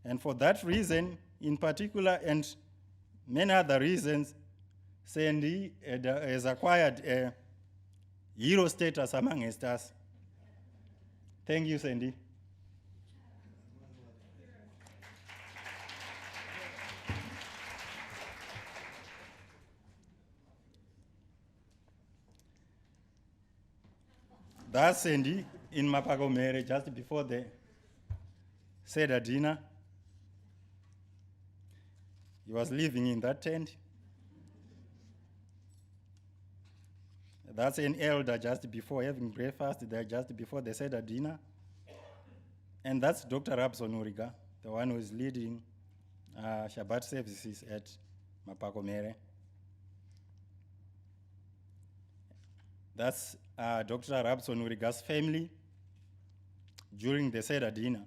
And for that reason, in particular, and many other reasons, Sandy has acquired a hero status amongst us. Thank you, Sandy. That's Sandy in Mapakomere just before the Seder dinner. He was living in that tent. That's an elder just before having breakfast, there just before the Seder dinner. And that's Dr. Rabson Uriga, the one who is leading Shabbat services at Mapakomere. That's Dr. Rabson Uriga's family during the Seder dinner.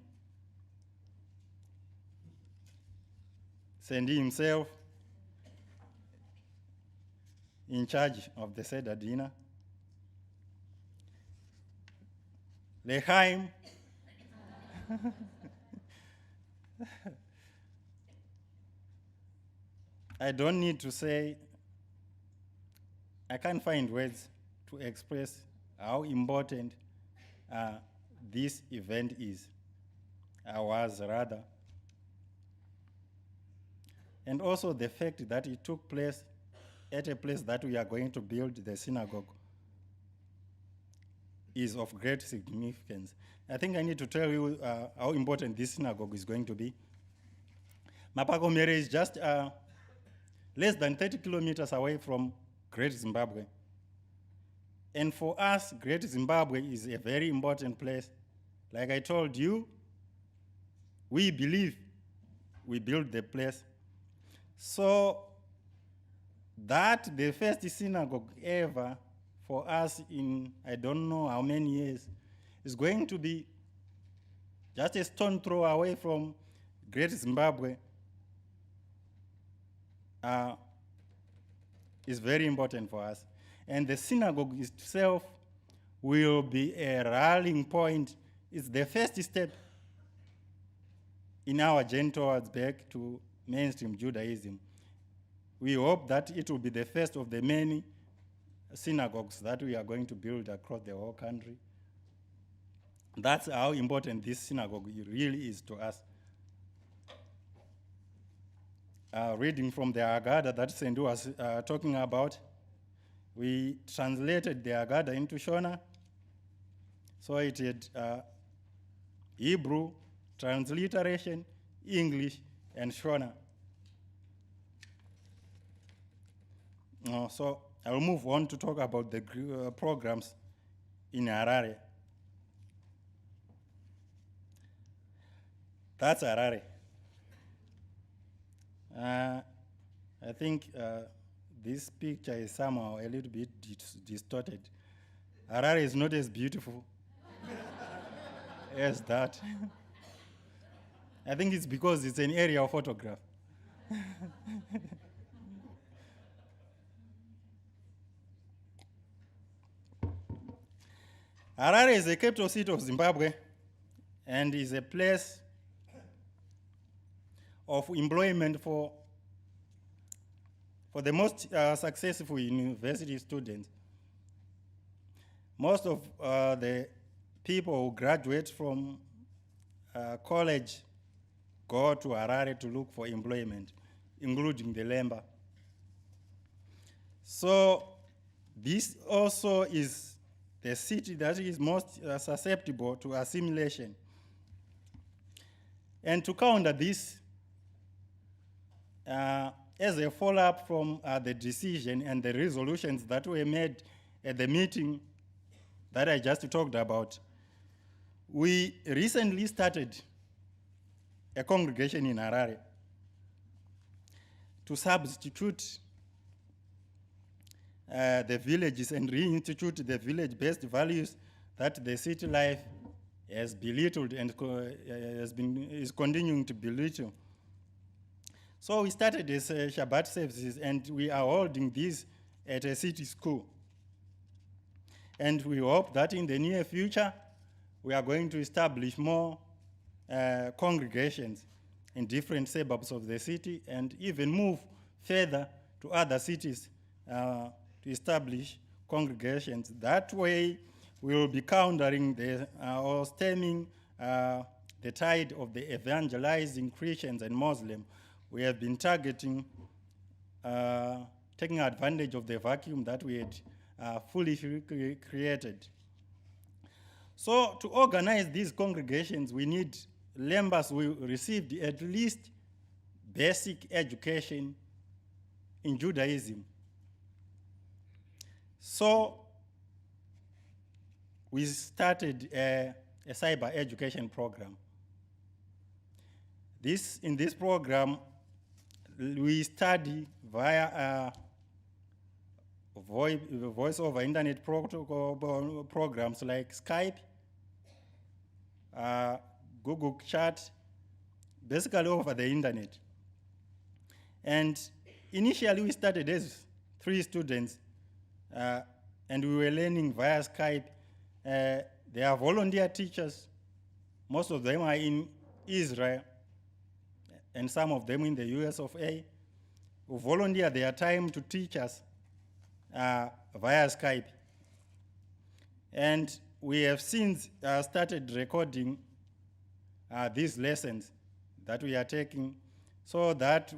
Sandy himself in charge of the Seder dinner. Lechaim. I don't need to say, I can't find words to express how important this event is, was rather. And also the fact that it took place at a place that we are going to build the synagogue is of great significance. I think I need to tell you how important this synagogue is going to be. Mapakomere is just less than 30 kilometers away from Great Zimbabwe. And for us, Great Zimbabwe is a very important place. Like I told you, we believe we built the place. So that the first synagogue ever for us in I don't know how many years is going to be just a stone throw away from Great Zimbabwe, is very important for us. And the synagogue itself will be a rallying point. It's the first step in our journey towards back to mainstream Judaism. We hope that it will be the first of the many synagogues that we are going to build across the whole country. That's how important this synagogue really is to us. Reading from the Haggadah that Sendu was talking about, we translated the Haggadah into Shona. So it had Hebrew, transliteration, English, and Shona. So I'll move on to talk about the programs in Harare. That's Harare. I think this picture is somehow a little bit distorted. Harare is not as beautiful as that. I think it's because it's an aerial photograph. Harare is the capital city of Zimbabwe and is a place of employment for the most successful university students. Most of the people who graduate from college go to Harare to look for employment, including the Lemba. So this also is the city that is most susceptible to assimilation. And to counter this, as a follow-up from the decision and the resolutions that were made at the meeting that I just talked about, we recently started a congregation in Harare to substitute the villages and reinstitute the village-based values that the city life has belittled and is continuing to belittle. So we started this Shabbat services, and we are holding this at a city school. And we hope that in the near future, we are going to establish more congregations in different suburbs of the city and even move further to other cities to establish congregations. That way, we will be countering or stemming the tide of the evangelizing Christians and Muslims. We have been targeting, taking advantage of the vacuum that we had fully created. So to organize these congregations, we need Lembas who received at least basic education in Judaism. So we started a cyber education program. In this program, we study via voice over internet protocol programs like Skype, Google Chat, basically over the internet. And initially we started as 3 students, and we were learning via Skype. They are volunteer teachers. Most of them are in Israel, and some of them in the US of A, who volunteer their time to teach us via Skype. And we have since started recording these lessons that we are taking so that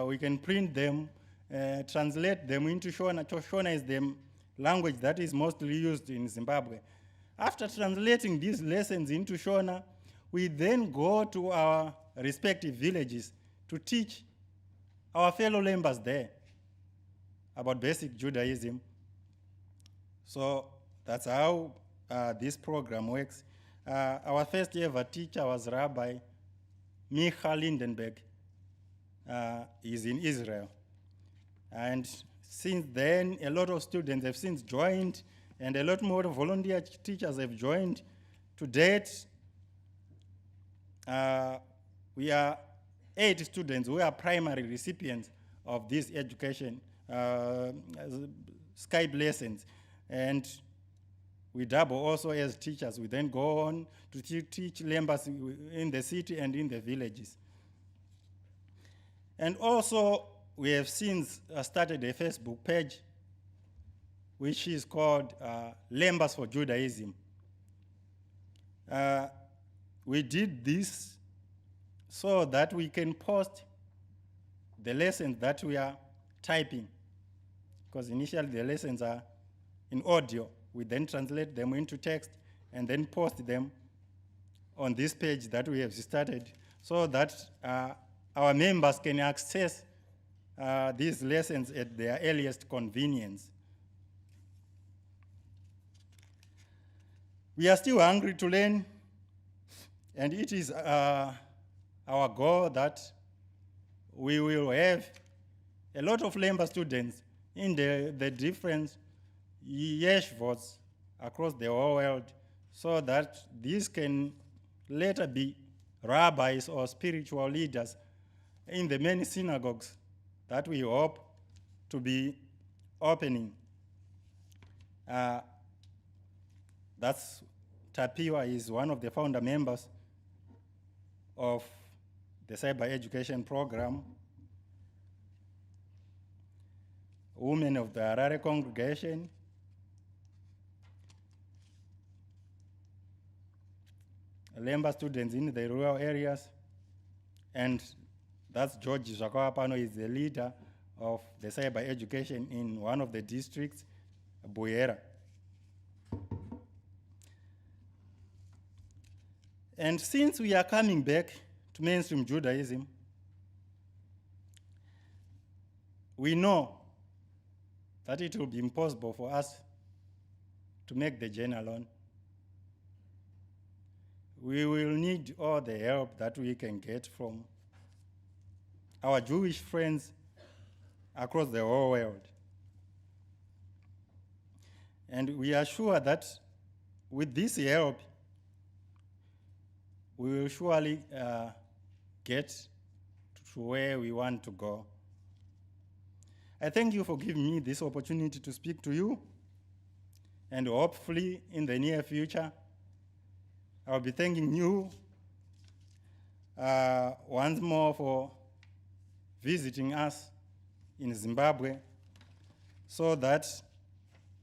we can print them, translate them into Shona. Shona is the language that is mostly used in Zimbabwe. After translating these lessons into Shona, we then go to our respective villages to teach our fellow members there about basic Judaism. So that's how this program works. Our first ever teacher was Rabbi Micha Lindenberg. He's in Israel. And since then, a lot of students have since joined, and a lot more volunteer teachers have joined. To date, we are 8 students who are primary recipients of this education, Skype lessons. And we double also as teachers. We then go on to teach Lembas in the city and in the villages. And also, we have since started a Facebook page, which is called Lembas for Judaism. We did this so that we can post the lessons that we are typing, because initially the lessons are in audio. We then translate them into text and then post them on this page that we have started, so that our members can access these lessons at their earliest convenience. We are still hungry to learn, and it is our goal that we will have a lot of Lemba students in the different yeshivos across the whole world, so that these can later be rabbis or spiritual leaders in the many synagogues that we hope to be opening. That's Tapiwa is one of the founder members of the cyber education program. Women of the Harare congregation, Lemba students in the rural areas, and that's George Zakawapano is the leader of the cyber education in one of the districts, Buyera. And since we are coming back to mainstream Judaism, we know that it will be impossible for us to make the journey alone. We will need all the help that we can get from our Jewish friends across the whole world. And we are sure that with this help, we will surely get to where we want to go. I thank you for giving me this opportunity to speak to you, and hopefully in the near future, I'll be thanking you once more for visiting us in Zimbabwe, so that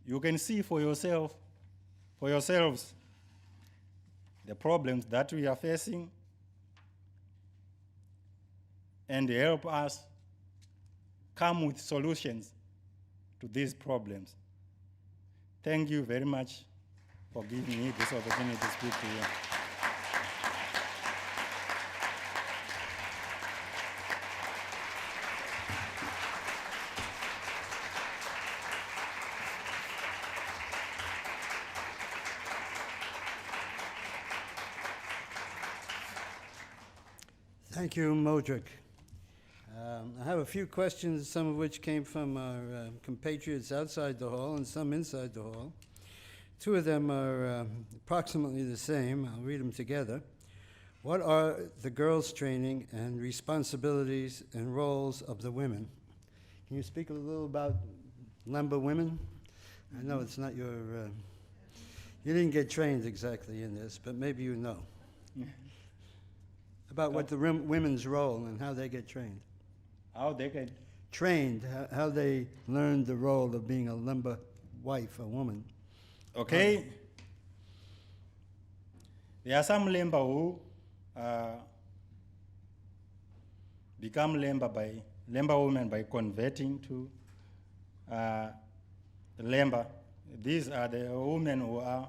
you can see for yourselves the problems that we are facing and help us come with solutions to these problems. Thank you very much for giving me this opportunity to speak to you. Thank you, Modric. I have a few questions, some of which came from our compatriots outside the hall and some inside the hall. Two of them are approximately the same. I'll read them together. What are the girls' training and responsibilities and roles of the women? Can you speak a little about Lemba women? I know it's not your, you didn't get trained exactly in this, but maybe you know. About what the women's role and how they get trained. How they get trained, how they learn the role of being a Lemba wife, a woman. Okay. There are some Lemba who become Lemba women by converting to Lemba. These are the women who are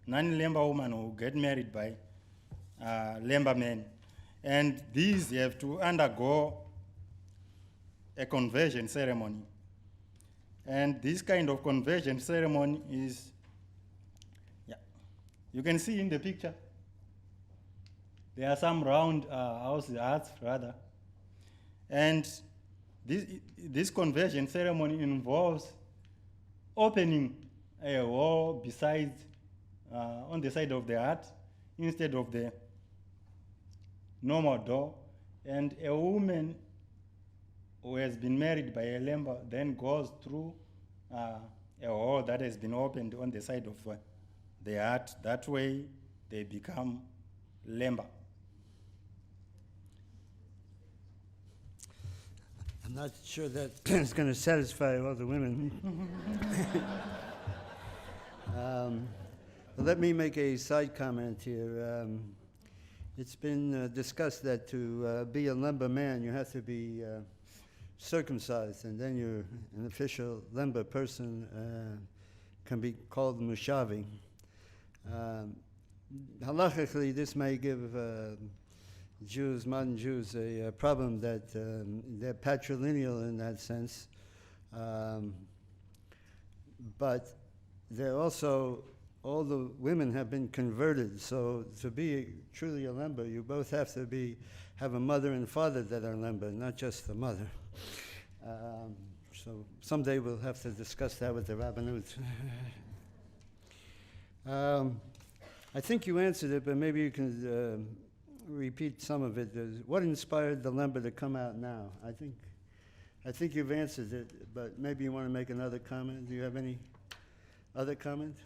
non-Lemba women who get married by Lemba men. And these have to undergo a conversion ceremony. And this kind of conversion ceremony is, you can see in the picture, there are some round huts rather. And this conversion ceremony involves opening a wall beside, on the side of the hut, instead of the normal door. And a woman who has been married by a Lemba then goes through a hole that has been opened on the side of the hut. That way they become Lemba. I'm not sure that is going to satisfy all the women. Let me make a side comment here. It's been discussed that to be a Lemba man, you have to be circumcised, and then you're an official Lemba person, can be called Mushavi. Halachically, this may give Jews, modern Jews, a problem that they're patrilineal in that sense, but they're also, all the women have been converted. So to be truly a Lemba, you both have to have a mother and father that are Lemba, not just the mother. So someday we'll have to discuss that with the Rabbanut. I think you answered it, but maybe you can repeat some of it. What inspired the Lemba to come out now? I think you've answered it, but maybe you want to make another comment. Do you have any other comment?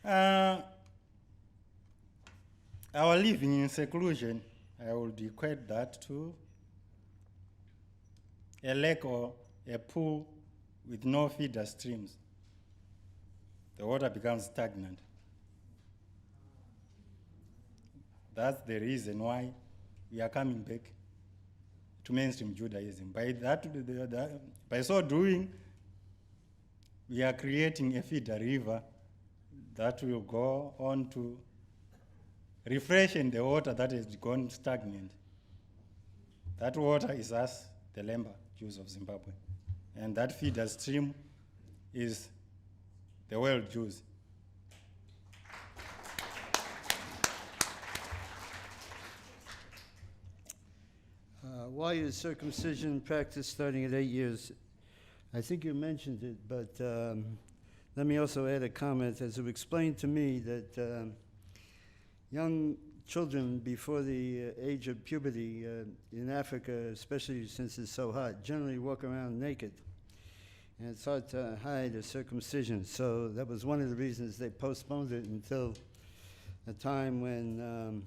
Our living in seclusion, I would equate that to a lake or a pool with no feeder streams. The water becomes stagnant. That's the reason why we are coming back to mainstream Judaism. By so doing, we are creating a feeder river that will go on to refreshing the water that has gone stagnant. That water is us, the Lemba Jews of Zimbabwe. And that feeder stream is the world Jews. Why is circumcision practiced starting at 8 years? I think you mentioned it, but let me also add a comment. As it explained to me that young children before the age of puberty in Africa, especially since it's so hot, generally walk around naked. And it's hard to hide a circumcision. So that was one of the reasons they postponed it until a time when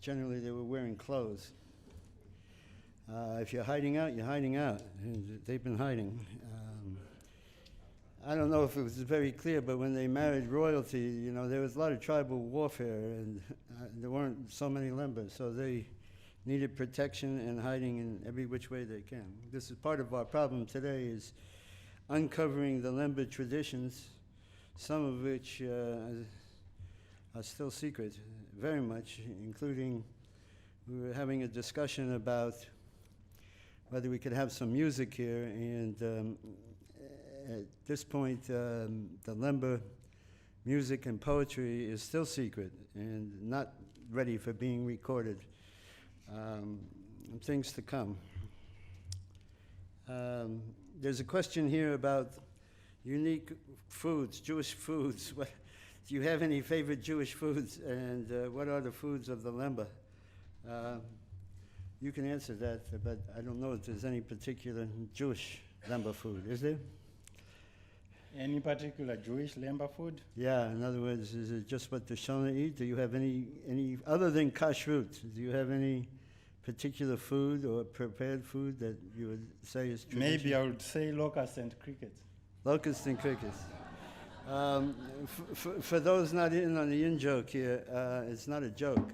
generally they were wearing clothes. If you're hiding out, you're hiding out. And they've been hiding. I don't know if it was very clear, but when they married royalty, you know, there was a lot of tribal warfare, and there weren't so many Lembas, so they needed protection and hiding in every which way they can. This is part of our problem today, is uncovering the Lemba traditions, some of which are still secret, very much, including we were having a discussion about whether we could have some music here, and at this point, the Lemba music and poetry is still secret and not ready for being recorded. Things to come. There's a question here about unique foods, Jewish foods. Do you have any favorite Jewish foods, and what are the foods of the Lemba? You can answer that, but I don't know if there's any particular Jewish Lemba food. Is there? Any particular Jewish Lemba food? Yeah, in other words, is it just what the Shona eat? Do you have any other than kashrut, do you have any particular food or prepared food that you would say is traditional? Maybe I would say locusts and crickets. Locusts and crickets. For those not in on the in-joke here, it's not a joke.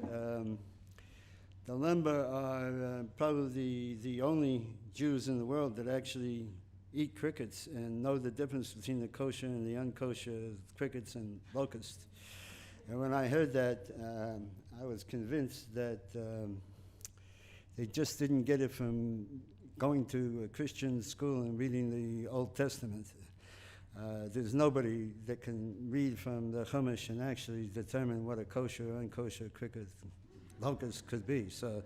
The Lemba are probably the only Jews in the world that actually eat crickets and know the difference between the kosher and the unkosher crickets and locusts. And when I heard that, I was convinced that they just didn't get it from going to a Christian school and reading the Old Testament. There's nobody that can read from the Chumash and actually determine what a kosher or unkosher cricket locust could be. So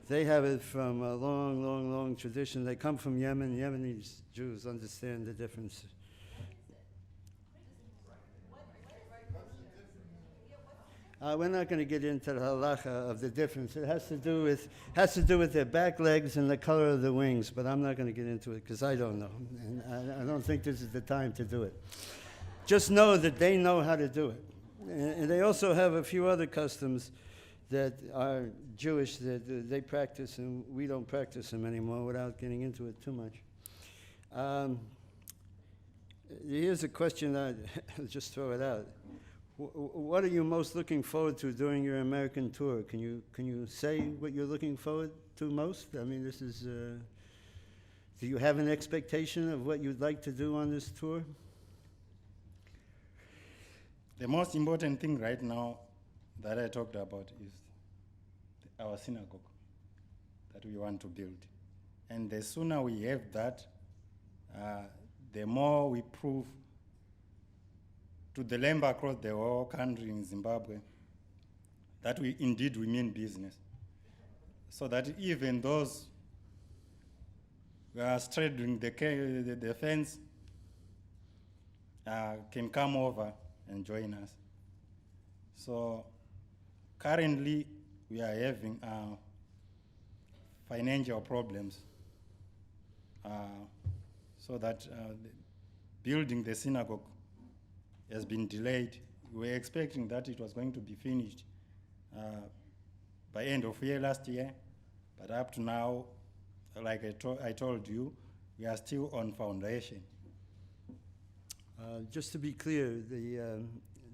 they have it from a long, long, long tradition. They come from Yemen. Yemenis Jews understand the difference. We're not going to get into the halacha of the difference. It has to do with their back legs and the color of the wings, but I'm not going to get into it because I don't know, and I don't think this is the time to do it. Just know that they know how to do it. And they also have a few other customs that are Jewish that they practice, and we don't practice them anymore without getting into it too much. Here's a question, I'll just throw it out. What are you most looking forward to during your American tour? Can you say what you're looking forward to most? I mean, this is, do you have an expectation of what you'd like to do on this tour? The most important thing right now that I talked about is our synagogue that we want to build. And the sooner we have that, the more we prove to the Lemba across the whole country in Zimbabwe that we mean business. So that even those who are straddling the fence can come over and join us. So currently we are having financial problems, so that building the synagogue has been delayed. We were expecting that it was going to be finished by end of year last year, but up to now, like I told you, we are still on foundation. Just to be clear, the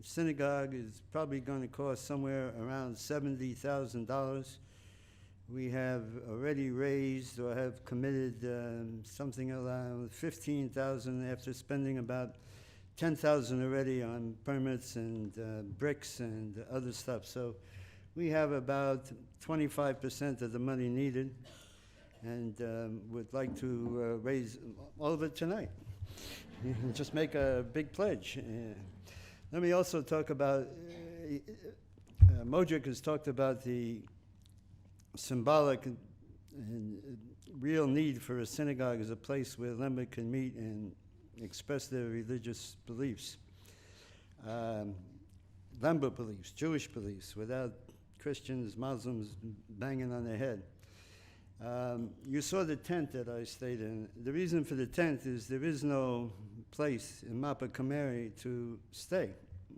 synagogue is probably going to cost somewhere around $70,000. We have already raised or have committed something around $15,000 after spending about $10,000 already on permits and bricks and other stuff. So we have about 25% of the money needed, and would like to raise all of it tonight. Just make a big pledge. Let me also talk about, Modric has talked about the symbolic and real need for a synagogue as a place where Lemba can meet and express their religious beliefs. Lemba beliefs, Jewish beliefs, without Christians, Muslims banging on their head. You saw the tent that I stayed in. The reason for the tent is there is no place in Mapa Kameri to stay.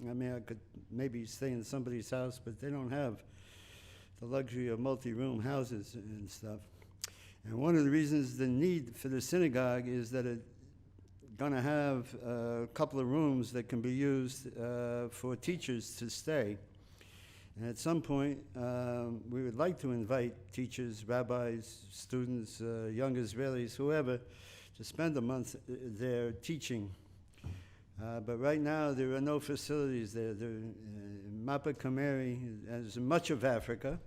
I mean, I could maybe stay in somebody's house, but they don't have the luxury of multi-room houses and stuff. And one of the reasons the need for the synagogue is that it's going to have a couple of rooms that can be used for teachers to stay. And at some point, we would like to invite teachers, rabbis, students, young Israelis, whoever, to spend a month there teaching. But right now, there are no facilities there. Mapa Kameri, as much of Africa,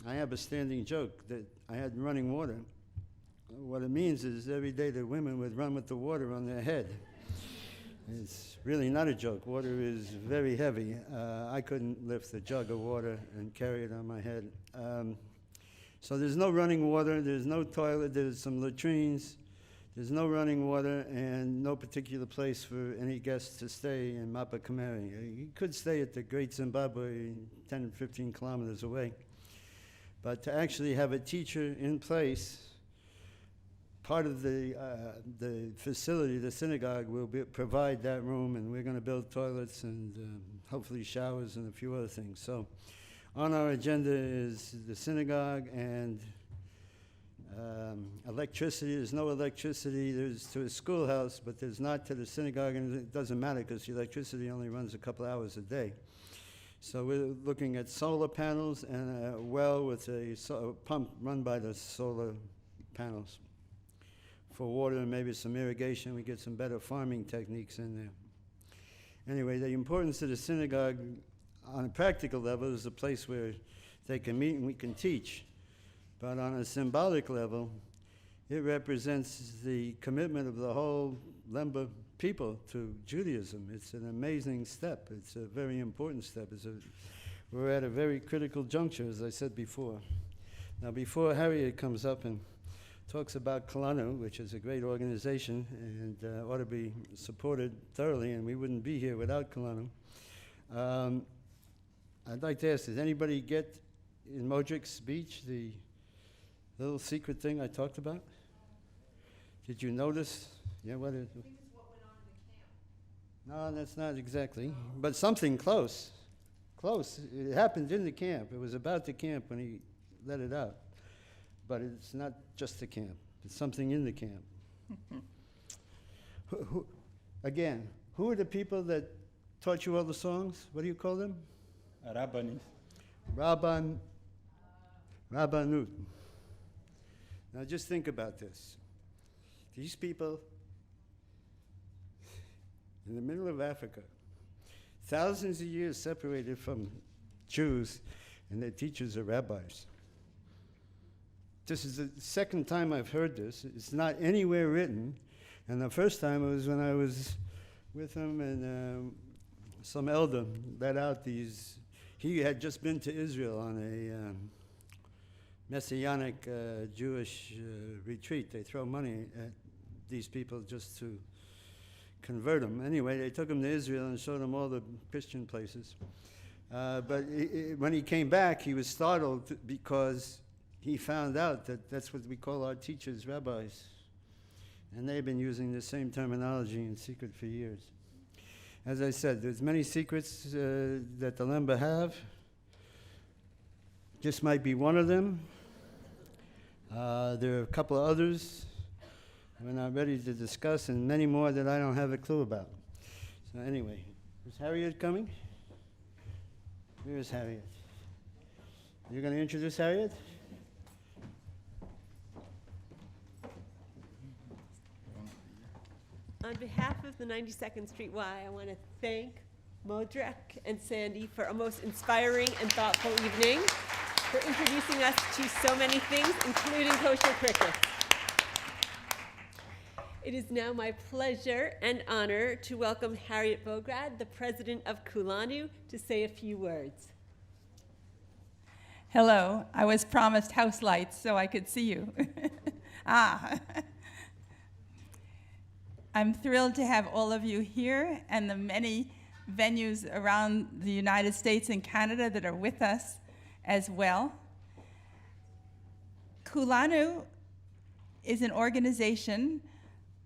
I have a standing joke that I had running water. What it means is every day the women would run with the water on their head. It's really not a joke. Water is very heavy. I couldn't lift a jug of water and carry it on my head. So there's no running water, there's no toilet, there's some latrines, there's no running water, and no particular place for any guests to stay in Mapa Kameri. You could stay at the Great Zimbabwe, 10, 15 kilometers away. But to actually have a teacher in place, part of the facility, the synagogue, will provide that room, and we're going to build toilets and hopefully showers and a few other things. So on our agenda is the synagogue and electricity. There's no electricity. There's to a schoolhouse, but there's not to the synagogue, and it doesn't matter because the electricity only runs a couple hours a day. So we're looking at solar panels and a well with a pump run by the solar panels for water and maybe some irrigation. We get some better farming techniques in there. Anyway, the importance of the synagogue on a practical level is a place where they can meet and we can teach. But on a symbolic level, it represents the commitment of the whole Lemba people to Judaism. It's an amazing step. It's a very important step. We're at a very critical juncture, as I said before. Now, before Harriet comes up and talks about Kalanu, which is a great organization and ought to be supported thoroughly, and we wouldn't be here without Kalanu, I'd like to ask, did anybody get in Modric's speech the little secret thing I talked about? Did you notice? Yeah, what is? I think it's what went on in the camp. No, that's not exactly, but something close. Close. It happened in the camp. It was about the camp when he let it out. But it's not just the camp. It's something in the camp. Again, who are the people that taught you all the songs? What do you call them? Rabbanis. Rabbanut. Now just think about this. These people in the middle of Africa, thousands of years separated from Jews, and their teachers are rabbis. This is the second time I've heard this. It's not anywhere written. And the first time it was when I was with him, and some elder let out these. He had just been to Israel on a Messianic Jewish retreat. They throw money at these people just to convert them. Anyway, they took him to Israel and showed him all the Christian places. But when he came back, he was startled because he found out that that's what we call our teachers, rabbis. And they've been using the same terminology in secret for years. As I said, there's many secrets that the Lemba have. This might be one of them. There are a couple of others we're not ready to discuss, and many more that I don't have a clue about. So anyway, is Harriet coming? Where is Harriet? You're going to introduce Harriet? On behalf of the 92nd Street Y, I want to thank Modrek and Sandy for a most inspiring and thoughtful evening, for introducing us to so many things, including kosher crickets. It is now my pleasure and honor to welcome Harriet Bograd, the president of Kulanu, to say a few words. Hello. I was promised house lights so I could see you. I'm thrilled to have all of you here and the many venues around the United States and Canada that are with us as well. Kulanu is an organization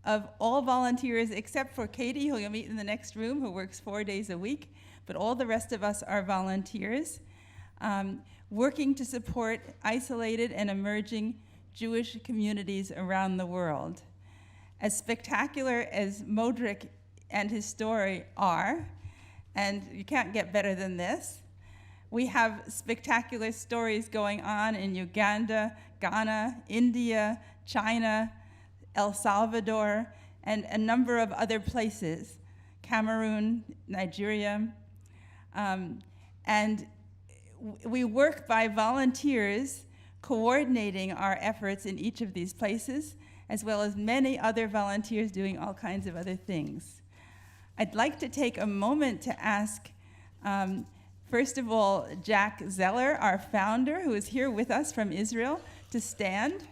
of all volunteers except for Katie, who you'll meet in the next room, who works 4 days a week, but all the rest of us are volunteers, working to support isolated and emerging Jewish communities around the world. As spectacular as Modrek and his story are, and you can't get better than this, we have spectacular stories going on in Uganda, Ghana, India, China, El Salvador, and a number of other places, Cameroon, Nigeria. And we work by volunteers coordinating our efforts in each of these places, as well as many other volunteers doing all kinds of other things. I'd like to take a moment to ask, first of all, Jack Zeller, our founder, who is here with us from Israel, to stand.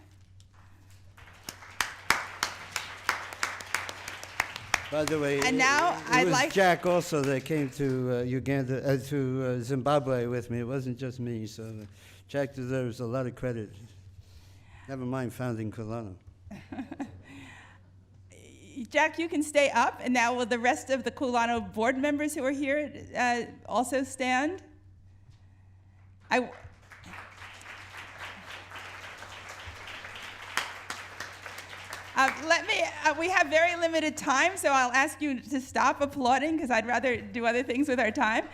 By the way, And now it was Jack also that came to to Zimbabwe with me. It wasn't just me, so Jack deserves a lot of credit. Never mind founding Kulanu. Jack, you can stay up, and now will the rest of the Kulanu board members who are here also stand? We have very limited time, so I'll ask you to stop applauding because I'd rather do other things with our time.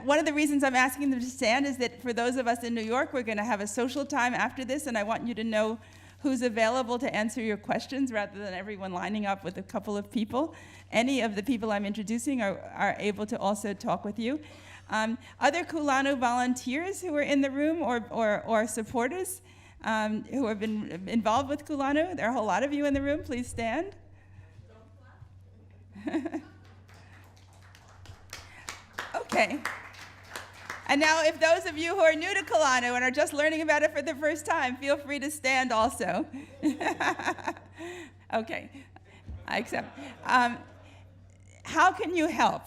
One of the reasons I'm asking them to stand is that for those of us in New York, we're going to have a social time after this, and I want you to know who's available to answer your questions rather than everyone lining up with a couple of people. Any of the people I'm introducing are able to also talk with you. Other Kulanu volunteers who are in the room or supporters who have been involved with Kulanu, there are a whole lot of you in the room. Please stand. Okay. And now, if those of you who are new to Kulanu and are just learning about it for the first time, feel free to stand also. Okay, I accept. how can you help?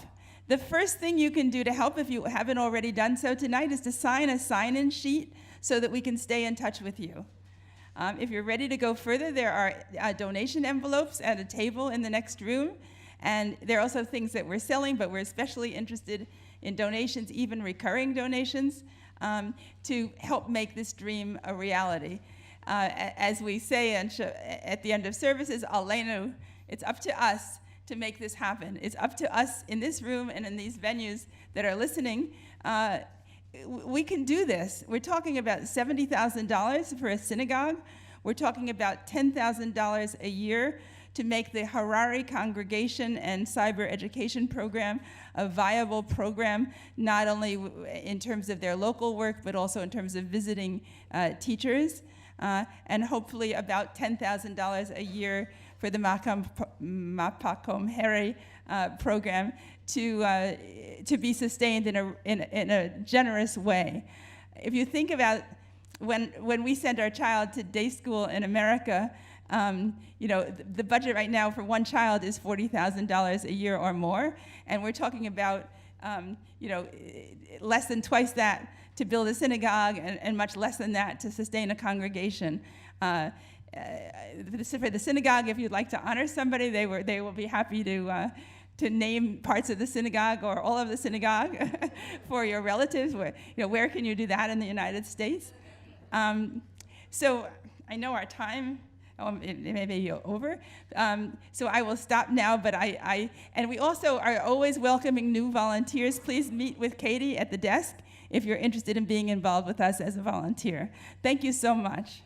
The first thing you can do to help, if you haven't already done so tonight, is to sign a sign-in sheet so that we can stay in touch with you. If you're ready to go further, there are donation envelopes at a table in the next room, and there are also things that we're selling, but we're especially interested in donations, even recurring donations, to help make this dream a reality. As we say at the end of services, Alenu, it's up to us to make this happen. It's up to us in this room and in these venues that are listening. We can do this. We're talking about $70,000 for a synagogue. We're talking about $10,000 a year to make the Harare Congregation and Cyber Education Program a viable program, not only in terms of their local work, but also in terms of visiting teachers, and hopefully about $10,000 a year for the Mapakom Here program to be sustained in a generous way. If you think about when we send our child to day school in America, the budget right now for one child is $40,000 a year or more, and we're talking about less than twice that to build a synagogue, and much less than that to sustain a congregation. For the synagogue, if you'd like to honor somebody, they will be happy to name parts of the synagogue or all of the synagogue for your relatives. Where can you do that in the United States? So I know our time. It may be over. So I will stop now, but and we also are always welcoming new volunteers. Please meet with Katie at the desk if you're interested in being involved with us as a volunteer. Thank you so much.